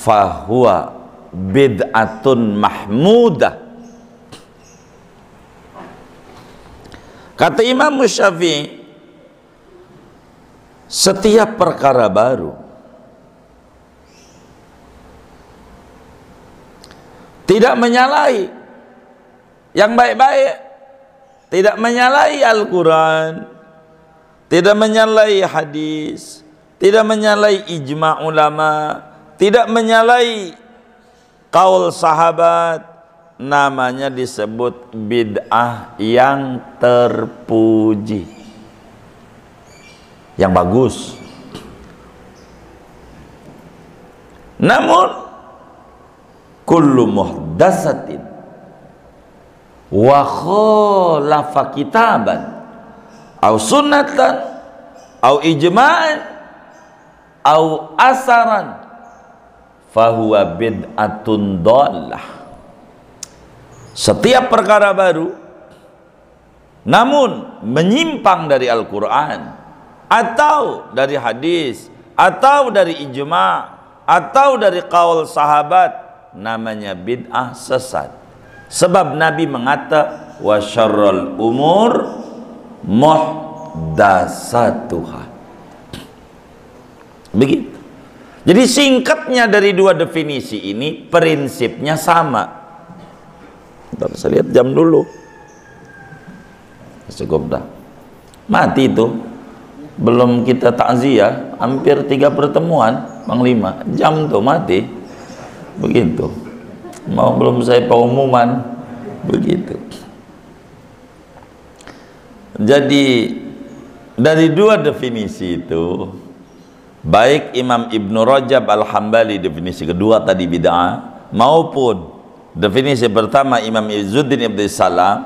fahuwa bid'atun mahmudah. Kata Imam Syafi'i, setiap perkara baru tidak menyalahi yang baik-baik, tidak menyalahi Al-Quran, tidak menyalahi hadis, tidak menyalahi ijma' ulama, tidak menyalahi kaul sahabat, namanya disebut bid'ah yang terpuji, yang bagus. Namun kullu muhdatsatin wa khalafa kitaban aw sunnatan aw ijma'an aw asaran fahuwa bid'atun dhallah. Setiap perkara baru namun menyimpang dari Al-Quran atau dari hadis atau dari ijma' atau dari qaul sahabat, namanya bid'ah, sesat. Sebab Nabi mengata wa syarrul umur muhdatsatuha. Begitu. Jadi singkatnya dari dua definisi ini prinsipnya sama. Bentar, saya lihat jam dulu. Cukup dah. Mati itu. Belum kita takziah, hampir 3 pertemuan, Panglima. Jam tuh mati. Begitu. Mau belum saya pengumuman. Begitu. Jadi dari dua definisi itu, baik Imam Ibnu Rajab Al-Hambali definisi kedua tadi bid'ah, maupun definisi pertama Imam Izzuddin Ibn Salam,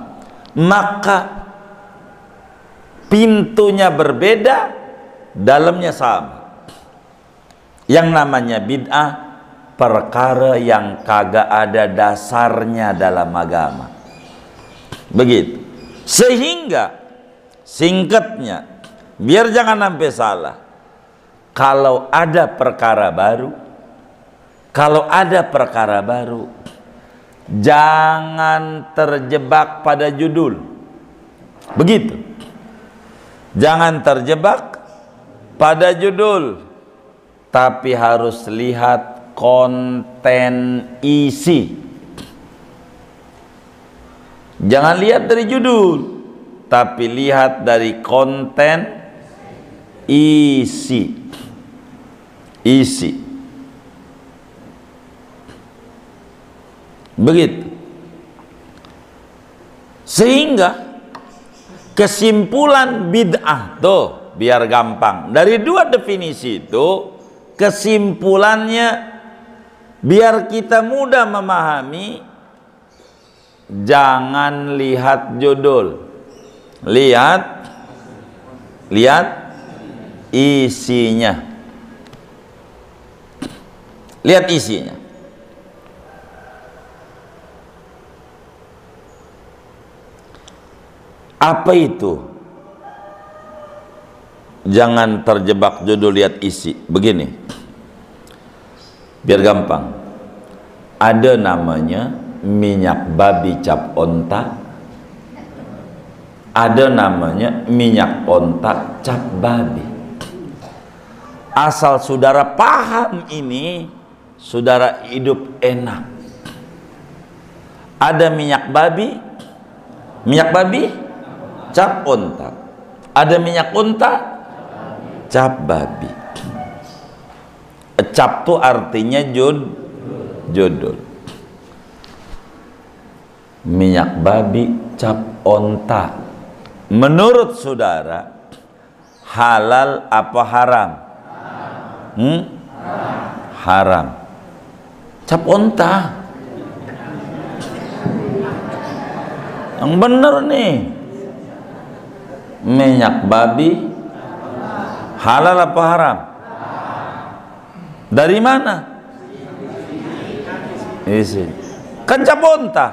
maka pintunya berbeda, dalamnya sama. Yang namanya bid'ah, perkara yang kagak ada dasarnya dalam agama. Begitu. Sehingga singkatnya, biar jangan sampai salah, kalau ada perkara baru, jangan terjebak pada judul. Begitu. Jangan terjebak pada judul, tapi harus lihat konten isi. Jangan lihat dari judul, tapi lihat dari konten isi. Begitu. Sehingga kesimpulan bid'ah tuh biar gampang. Dari dua definisi itu kesimpulannya biar kita mudah memahami, jangan lihat judul. Lihat isinya. Lihat isinya. Apa itu? Jangan terjebak judul, lihat isi. Begini, biar gampang. Ada namanya minyak babi cap onta, ada namanya minyak onta cap babi. Asal saudara paham ini, saudara hidup enak. Ada minyak babi cap onta, ada minyak onta cap babi. Cap itu artinya judul. Minyak babi cap onta, menurut saudara halal apa haram? Haram. Cap onta yang bener nih, minyak babi halal apa haram? Dari mana? Isi. Kan cap onta.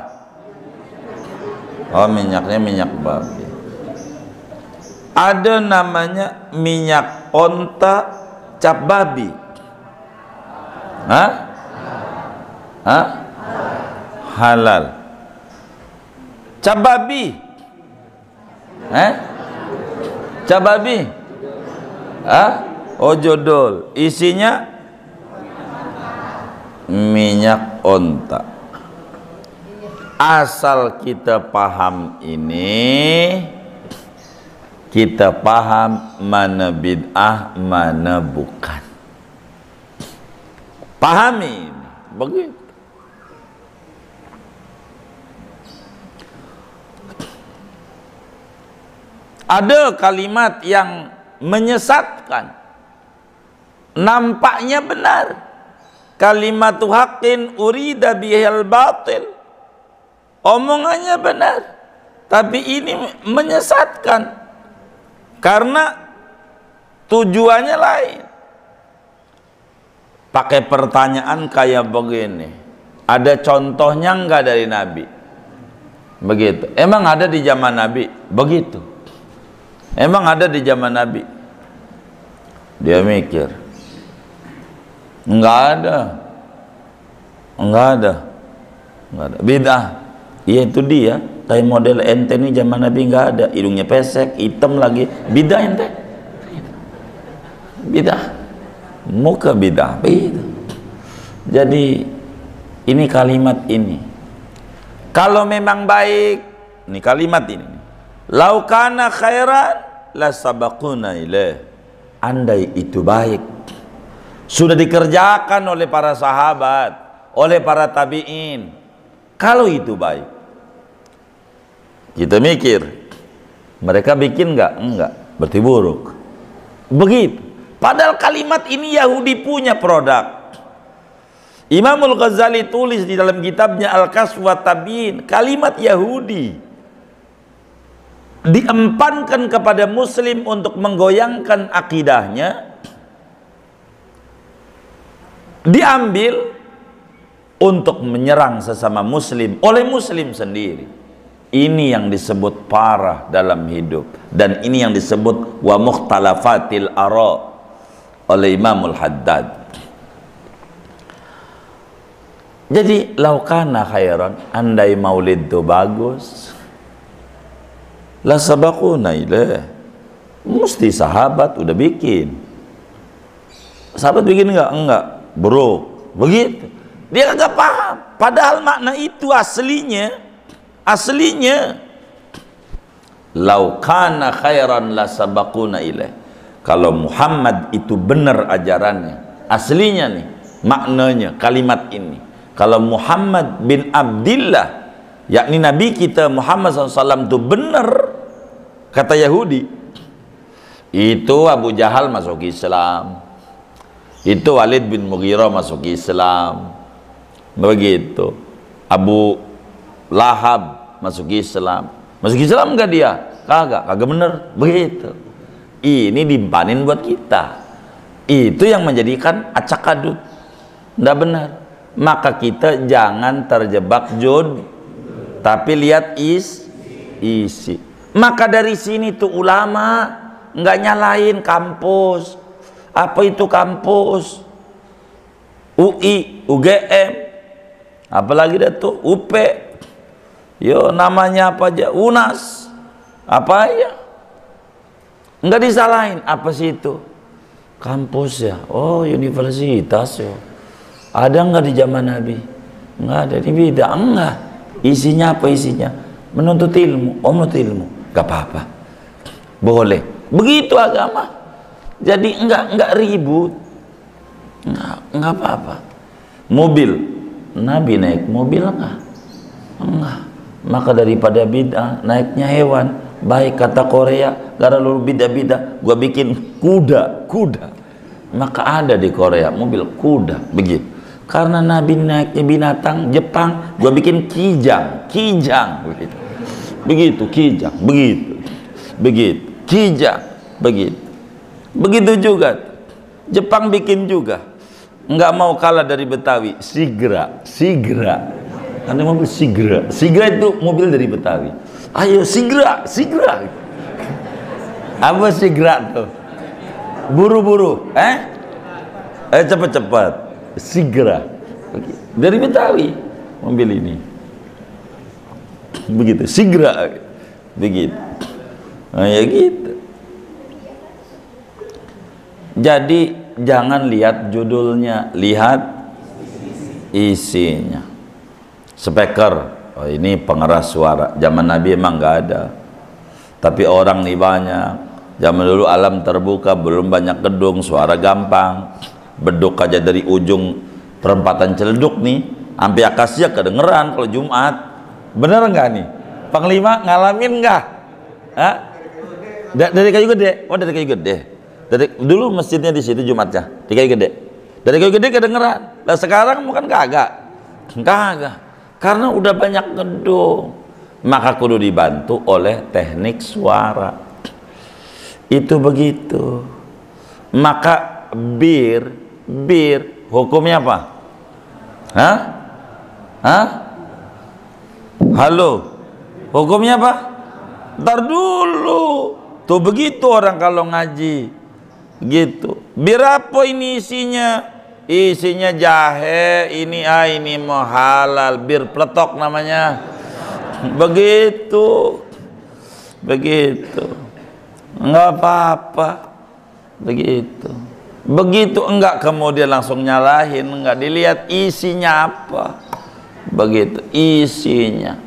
Oh, minyaknya minyak babi. Ada namanya minyak onta cap babi. Hah? Hah? Halal. Cap babi. Cap babi. Oh, jodol. Isinya minyak onta. Asal kita paham ini, kita paham mana bid'ah, mana bukan. Pahami ini. Begitu. Ada kalimat yang menyesatkan, nampaknya benar. Kalimatu haqqin urida bihal batil. Omongannya benar, tapi ini menyesatkan karena tujuannya lain. Pakai pertanyaan kayak begini, ada contohnya enggak dari Nabi? Begitu. Emang ada di zaman Nabi? Begitu. Emang ada di zaman Nabi? Dia mikir, enggak ada. Enggak ada. Enggak ada. Bid'ah. Iya, itu dia. Kayak model ente nih zaman Nabi enggak ada. Hidungnya pesek, hitam lagi. Bid'ah ente. Bid'ah. Muka bid'ah. Begitu. Jadi ini kalimat ini. Kalau memang baik, ini kalimat ini. Lau kana khairan la sabaquna ilaih. Andai itu baik, sudah dikerjakan oleh para sahabat, oleh para tabi'in. Kalau itu baik, kita mikir, mereka bikin enggak? Enggak, berarti buruk. Begitu. Padahal kalimat ini Yahudi punya produk. Imamul Ghazali tulis di dalam kitabnya Al-Kasf wa Tabyin, kalimat Yahudi diempankan kepada muslim untuk menggoyangkan akidahnya, diambil untuk menyerang sesama muslim oleh muslim sendiri. Ini yang disebut parah dalam hidup, dan ini yang disebut wa mukhtalafatil ara oleh Imamul Haddad. Jadi laukana khairan, andai maulid itu bagus, la sabaquna ilaih. Mesti sahabat udah bikin. Sahabat bikin enggak? Enggak. Bro, begitu. Dia enggak paham. Padahal makna itu aslinya laukana khairan la sabaquna ilaih. Kalau Muhammad itu benar ajarannya, aslinya nih, maknanya kalimat ini. Kalau Muhammad bin Abdillah, yakni Nabi kita Muhammad SAW itu benar, kata Yahudi, itu Abu Jahal masuk Islam, itu Walid bin Mughirah masuk Islam, begitu. Abu Lahab masuk Islam enggak dia? Kagak benar, begitu. Ini dimpanin buat kita. Itu yang menjadikan acak adut, enggak benar. Maka kita jangan terjebak jod, tapi lihat isi. Maka dari sini tuh ulama nggak nyalain kampus. Apa itu kampus? UI, UGM, apalagi dah tuh UP. Yo, namanya apa aja, UNAS, apa ya? Nggak disalahin. Apa sih itu? Kampus ya. Oh, universitas ya. Ada nggak di zaman Nabi? Nggak ada. Ini beda. Enggak. Isinya apa isinya? Menuntut ilmu. Menuntut ilmu. Gak apa-apa. Boleh. Begitu agama. Jadi enggak ribut. Enggak apa-apa. Mobil. Nabi naik mobil enggak? Enggak. Maka daripada bid'ah, naiknya hewan. Baik kata Korea, gara lu bid'ah-bid'ah, gua bikin kuda. Maka ada di Korea mobil kuda, begitu. Karena Nabi naiknya binatang Jepang, gua bikin kijang, begitu kijang, begitu kijang, begitu juga Jepang bikin juga. nggak mau kalah dari Betawi. Sigra, Sigra. Ada mobil Sigra. Sigra itu mobil dari Betawi. Ayo Sigra, Sigra. Apa Sigra tuh? Buru-buru, cepet-cepet. Sigra. Dari Betawi mobil ini. Begitu, Sigra. Begitu. Nah, ya gitu. Jadi jangan lihat judulnya, lihat isinya. Speaker, oh ini pengeras suara. Zaman Nabi emang nggak ada, tapi orang nih banyak. Zaman dulu alam terbuka, belum banyak gedung, suara gampang. Beduk aja dari ujung perempatan Ciledug nih, sampai Akasia kedengeran kalau Jumat. Bener nggak nih? Panglima ngalamin nggak? Dari kayu gede? Oh dari kayu gede. Dulu masjidnya di situ Jumatnya di kayu gede. Dari kayu gede kedengeran. Nah sekarang bukan kagak, karena udah banyak gedung. Maka kudu dibantu oleh teknik suara. Itu begitu. Maka bir hukumnya apa? Halo, hukumnya apa? Ntar dulu. Tuh begitu orang kalau ngaji gitu. Bir apa ini isinya? Isinya jahe, ini mau halal, bir peletok namanya. Begitu. Enggak apa-apa. Begitu enggak kemudian langsung nyalahin, enggak dilihat isinya apa. Begitu isinya.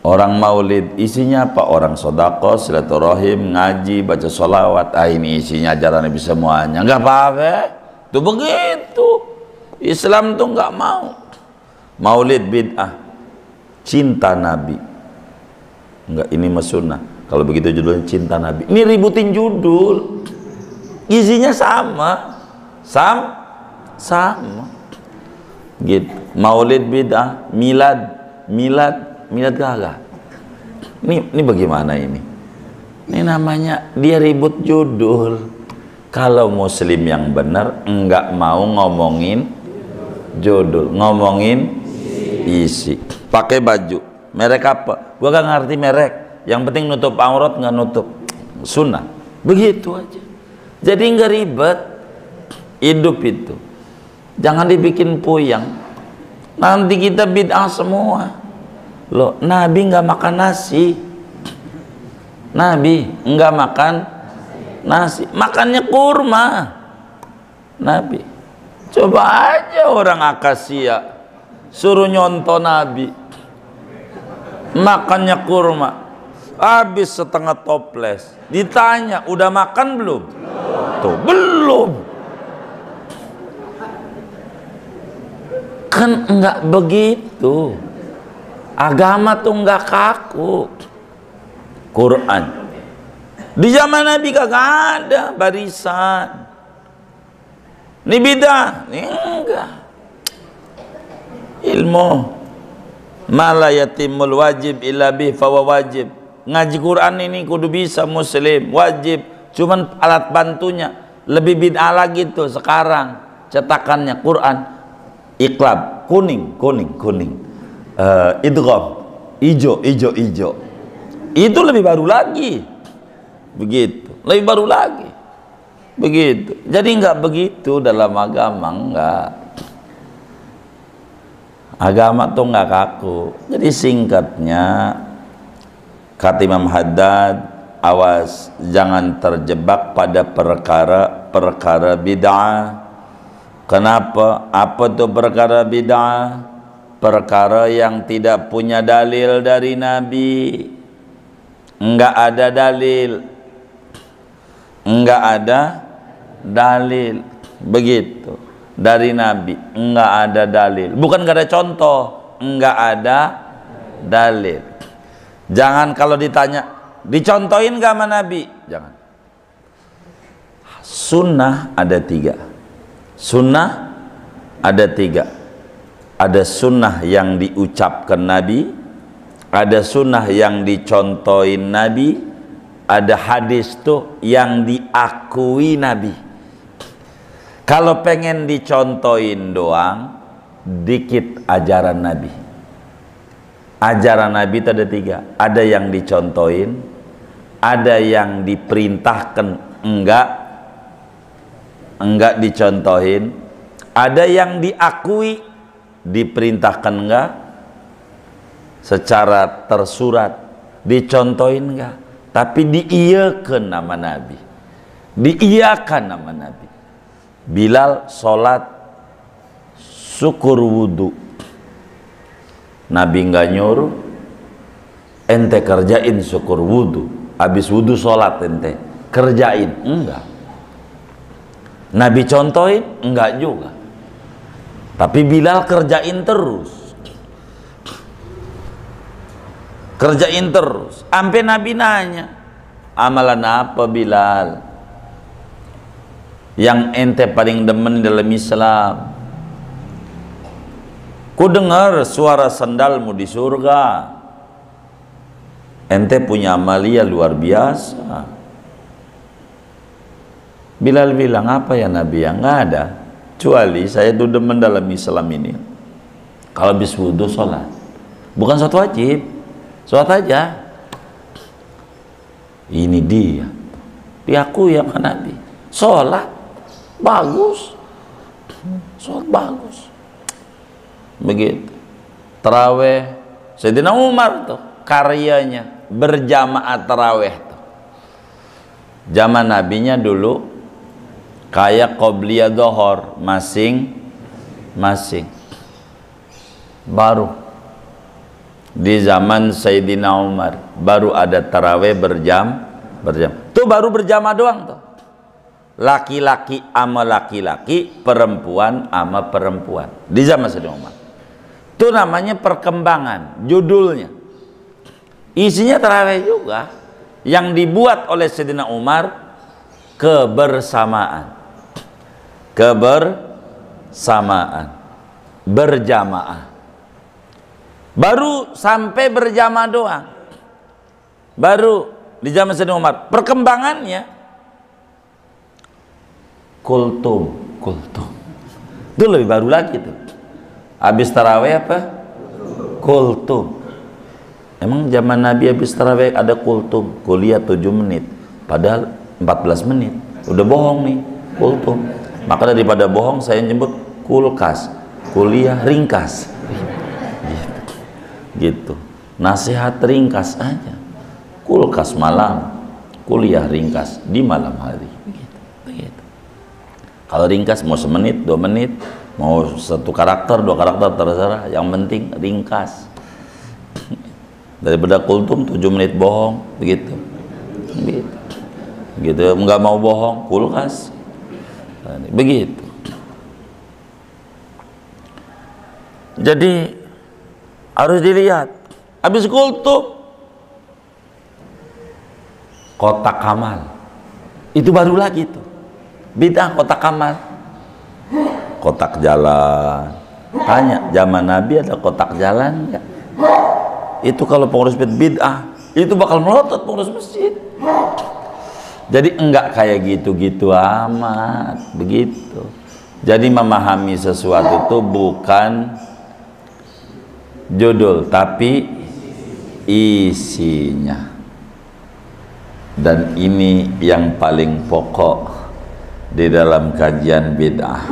Orang maulid isinya apa? Orang sodako, silaturahim, ngaji, baca sholawat. Ini isinya ajaran Nabi semuanya. Enggak apa-apa. Tuh begitu. Islam tuh enggak mau. Maulid bid'ah. Cinta Nabi. Enggak, ini mah sunnah. Kalau begitu judulnya cinta Nabi. Ini ributin judul. Isinya sama. Sama. Gitu. Maulid bid'ah, milad gagah. Ini bagaimana ini? Ini namanya dia ribut judul. Kalau muslim yang benar enggak mau ngomongin judul, ngomongin isi. Pakai baju merek apa? Gua gak ngerti merek. Yang penting nutup aurat, nggak nutup sunnah. Begitu aja. Jadi nggak ribet. Hidup itu jangan dibikin puyang. Nanti kita bid'ah semua. Loh, Nabi nggak makan nasi. Nabi nggak makan nasi, makannya kurma. Nabi. Coba aja orang Akasia suruh nyontoh Nabi, makannya kurma, habis setengah toples. Ditanya, udah makan belum? Tuh, belum. Kan enggak begitu. Agama tuh enggak kaku. Quran di zaman Nabi kagak ada barisan. Ini bidah, ini enggak. Ilmu mala yatimul wajib illa bih fawa wajib. Ngaji Quran ini kudu bisa muslim, wajib. Cuman alat bantunya lebih bid'ah lagi tuh sekarang. Cetakannya Quran iklab kuning. Idgham ijo. Itu lebih baru lagi. Begitu. Lebih baru lagi. Begitu. Jadi enggak begitu dalam agama, enggak. Agama tuh enggak kaku. Jadi singkatnya kata Imam Haddad, awas jangan terjebak pada perkara bid'ah. Kenapa? Apa tuh perkara bid'ah? Perkara yang tidak punya dalil dari Nabi. Enggak ada dalil. Enggak ada dalil. Begitu. Dari Nabi. Enggak ada dalil. Bukan enggak ada contoh. Enggak ada dalil. Jangan kalau ditanya, dicontohin enggak sama Nabi? Jangan. Sunnah ada 3. Sunnah ada 3. Ada sunnah yang diucapkan Nabi, ada sunnah yang dicontohin Nabi, ada hadis tuh yang diakui Nabi. Kalau pengen dicontohin doang, dikit ajaran Nabi. Ajaran Nabi itu ada 3. Ada yang dicontohin, ada yang diperintahkan enggak dicontohin, ada yang diakui, diperintahkan enggak, secara tersurat, dicontohin enggak, tapi diiyakan nama Nabi, diiyakan nama Nabi. Bilal sholat syukur wudu, Nabi enggak nyuruh, ente kerjain syukur wudu, habis wudu sholat ente kerjain, enggak. Nabi contohin, enggak juga, tapi Bilal kerjain terus, kerjain terus, sampai Nabi nanya, amalan apa Bilal yang ente paling demen dalam Islam? Ku dengar suara sandalmu di surga, ente punya amalia luar biasa. Bilal bilang, apa ya Nabi? Yang nggak ada, kecuali saya tuh demen dalam Islam ini, kalau habis wudhu sholat, bukan suatu wajib, sholat aja. Ini dia diakui sama Nabi, sholat bagus, sholat bagus. Begitu. Taraweh, Sayyidina Umar tuh karyanya berjamaah taraweh tuh. Zaman nabinya dulu kayak qobliyah dohor masing-masing. Baru di zaman Sayyidina Umar baru ada taraweh berjam. Itu baru berjamaah doang tuh. Laki-laki sama laki-laki, perempuan sama perempuan. Di zaman Sayyidina Umar. Itu namanya perkembangan, judulnya. Isinya taraweh juga, yang dibuat oleh Sayyidina Umar, kebersamaan, berjamaah. Baru sampai berjamaah doang, baru di zaman Sayyidina Umar. Perkembangannya kultum itu lebih baru lagi tuh. Habis taraweh apa? Kultum. Emang zaman Nabi habis taraweh ada kultum, kuliah 7 menit, padahal 14 menit. Udah bohong nih, kultum. Maka daripada bohong, saya nyebut kulkas, kuliah ringkas. Gitu. Nasihat ringkas aja. Kulkas malam, kuliah ringkas di malam hari. Begitu. Kalau ringkas mau 1 menit, 2 menit, mau 1 karakter, 2 karakter, terserah. Yang penting ringkas. Daripada kultum 7 menit bohong, begitu. Begitu, nggak mau bohong, kulkas. Begitu. Jadi harus dilihat. Habis kultum, kotak kamal. Itu baru lagi tuh. Bid'ah kotak kamal. Kotak jalan. Tanya, zaman Nabi ada kotak jalan nggak? Itu kalau pengurus bid'ah, itu bakal melotot pengurus masjid. Jadi enggak kayak gitu-gitu amat, begitu. Jadi memahami sesuatu itu bukan judul, tapi isinya. Dan ini yang paling pokok di dalam kajian bid'ah.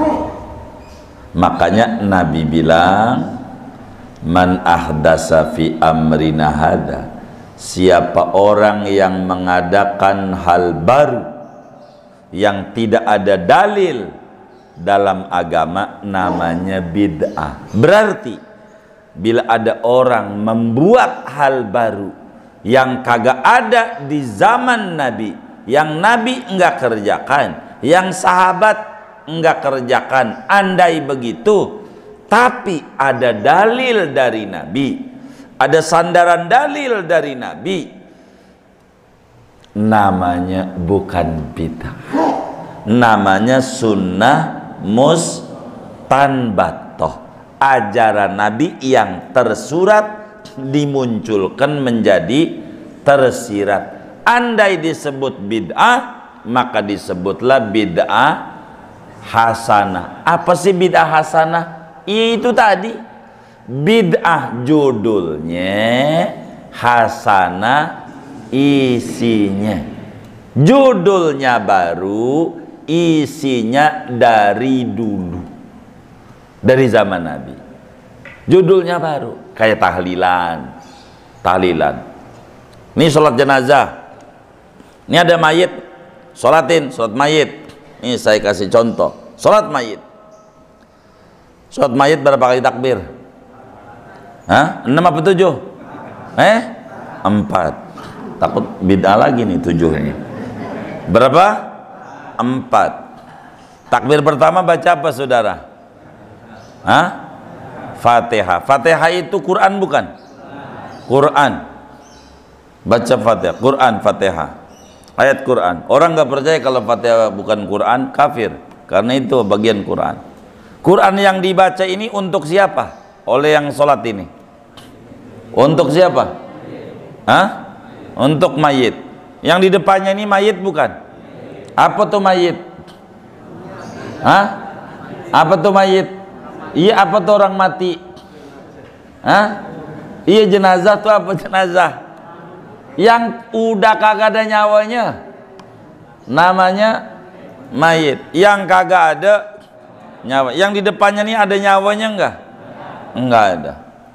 Makanya Nabi bilang, man ahdasa fi amrina hada, siapa orang yang mengadakan hal baru yang tidak ada dalil dalam agama, namanya bid'ah. Berarti bila ada orang membuat hal baru yang kagak ada di zaman Nabi, yang Nabi enggak kerjakan, yang sahabat enggak kerjakan, andai begitu, tapi ada dalil dari Nabi, ada sandaran dalil dari Nabi, namanya bukan bid'ah, namanya sunnah mustanbatoh, ajaran Nabi yang tersurat dimunculkan menjadi tersirat. Andai disebut bid'ah, maka disebutlah bid'ah hasanah. Apa sih bid'ah hasanah? Itu tadi bid'ah judulnya, hasanah isinya. Judulnya baru, isinya dari dulu, dari zaman Nabi. Judulnya baru, kayak tahlilan. Ini sholat jenazah, ini ada mayit, sholatin, sholat mayit. Ini saya kasih contoh, sholat mayit. Sholat mayit berapa kali takbir? 6 apa 7? 4. Takut bid'ah lagi nih 7-nya. Berapa? 4. Takbir pertama baca apa saudara? Fatihah. Fatihah itu Quran bukan? Quran. Baca Fatihah, Quran, Fatihah. Ayat Quran. Orang nggak percaya kalau Fatihah bukan Quran, kafir. Karena itu bagian Quran. Quran yang dibaca ini untuk siapa? Oleh yang sholat ini. Untuk siapa? Untuk mayit. Yang di depannya ini mayit bukan? Apa tuh mayit? Apa tuh mayit? Iya, apa tuh orang mati? Iya, jenazah tuh apa jenazah? Yang udah kagak ada nyawanya namanya mayit. Yang kagak ada nyawa. Yang di depannya nih ada nyawanya enggak? Enggak ada.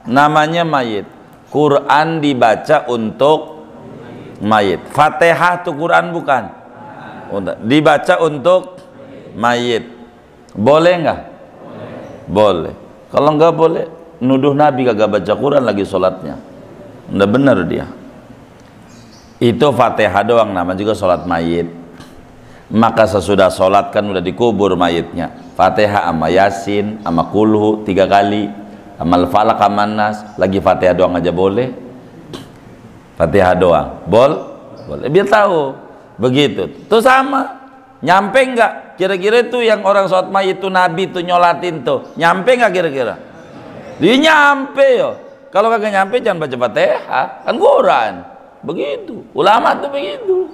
Namanya mayit. Quran dibaca untuk mayit. Fatihah tuh Quran bukan? Dibaca untuk mayit. Boleh enggak? Boleh. Kalau enggak boleh, nuduh Nabi kagak baca Quran lagi sholatnya. Enggak benar dia. Itu Fatihah doang, nama juga sholat mayit. Maka sesudah sholat kan udah dikubur mayitnya. Fatihah sama Yasin sama Kulhu 3 kali, sama Al-Falaq sama Nas. Lagi Fatihah doang aja boleh? Fatihah doang boleh, biar tahu. Begitu tuh sama. Nyampe enggak kira-kira itu yang orang sholat mayit itu Nabi tuh nyolatin tuh, nyampe enggak kira-kira? Dia nyampe yo. Kalau kagak nyampe jangan baca Fatihah, kan Quran. Begitu, ulama tuh begitu.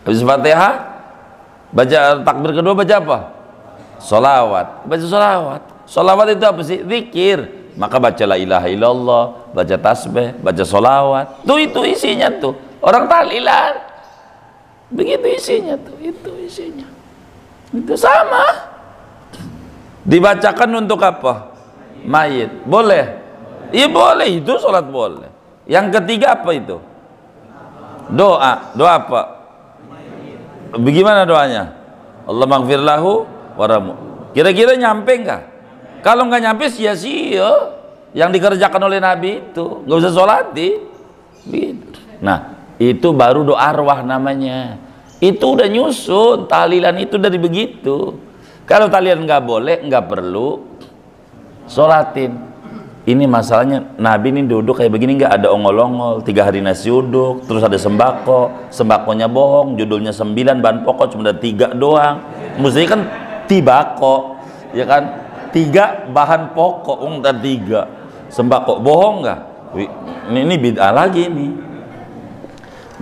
Habis Fatihah, baca takbir kedua baca apa? Sholawat. Baca sholawat. Sholawat itu apa sih? Zikir. Maka baca la ilaha illallah, baca tasbih, baca sholawat. Tuh itu isinya tuh. Orang tahlilan. Begitu isinya tuh, itu isinya. Itu sama. Dibacakan untuk apa? Mayit. Boleh? Iya boleh, itu sholat boleh. Yang ketiga apa itu? Doa. Doa apa? Bagaimana doanya? Allah maghfir lahu waramu. Kira-kira nyampe enggak? Kalau enggak nyampe sia-sia yang dikerjakan oleh Nabi itu. Enggak usah sholatin. Gitu. Nah, itu baru doa arwah namanya. Itu udah nyusun. Tahlilan itu dari begitu. Kalau tahlilan enggak boleh, enggak perlu sholatin. Ini masalahnya Nabi ini duduk kayak begini, nggak ada ongol-ongol. 3 hari nasi uduk, terus ada sembako, sembakonya bohong, judulnya 9 bahan pokok, cuma ada 3 doang. Mestinya kan tibako, ya kan? 3 bahan pokok, dan 3 sembako, bohong nggak? Ini bid'ah lagi nih.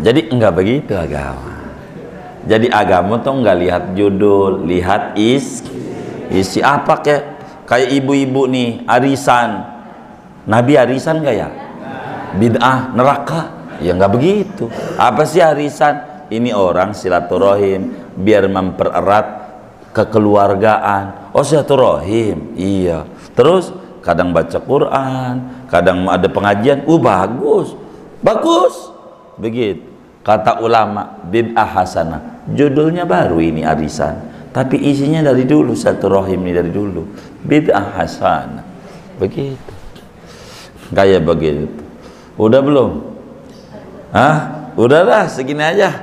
Jadi nggak begitu agama. Jadi agama tuh nggak lihat judul, lihat isi apa kayak ibu-ibu nih arisan. Nabi arisan gak ya? Bid'ah, neraka? Ya nggak begitu. Apa sih arisan? Ini orang silaturahim biar mempererat kekeluargaan. Oh, silaturahim, iya. Terus kadang baca Quran, kadang ada pengajian. Bagus, begitu. Kata ulama, bid'ah hasanah. Judulnya baru ini arisan, tapi isinya dari dulu, silaturahim ini dari dulu. Bid'ah hasanah. Begitu. Kayak begitu. Udah belum? Udahlah segini aja.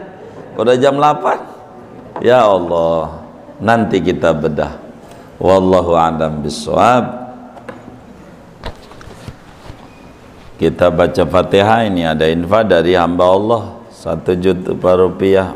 Udah jam 8. Ya Allah, nanti kita bedah. Wallahu a'lam bishawab. Kita baca Fatihah. Ini ada infak dari hamba Allah 1 juta rupiah.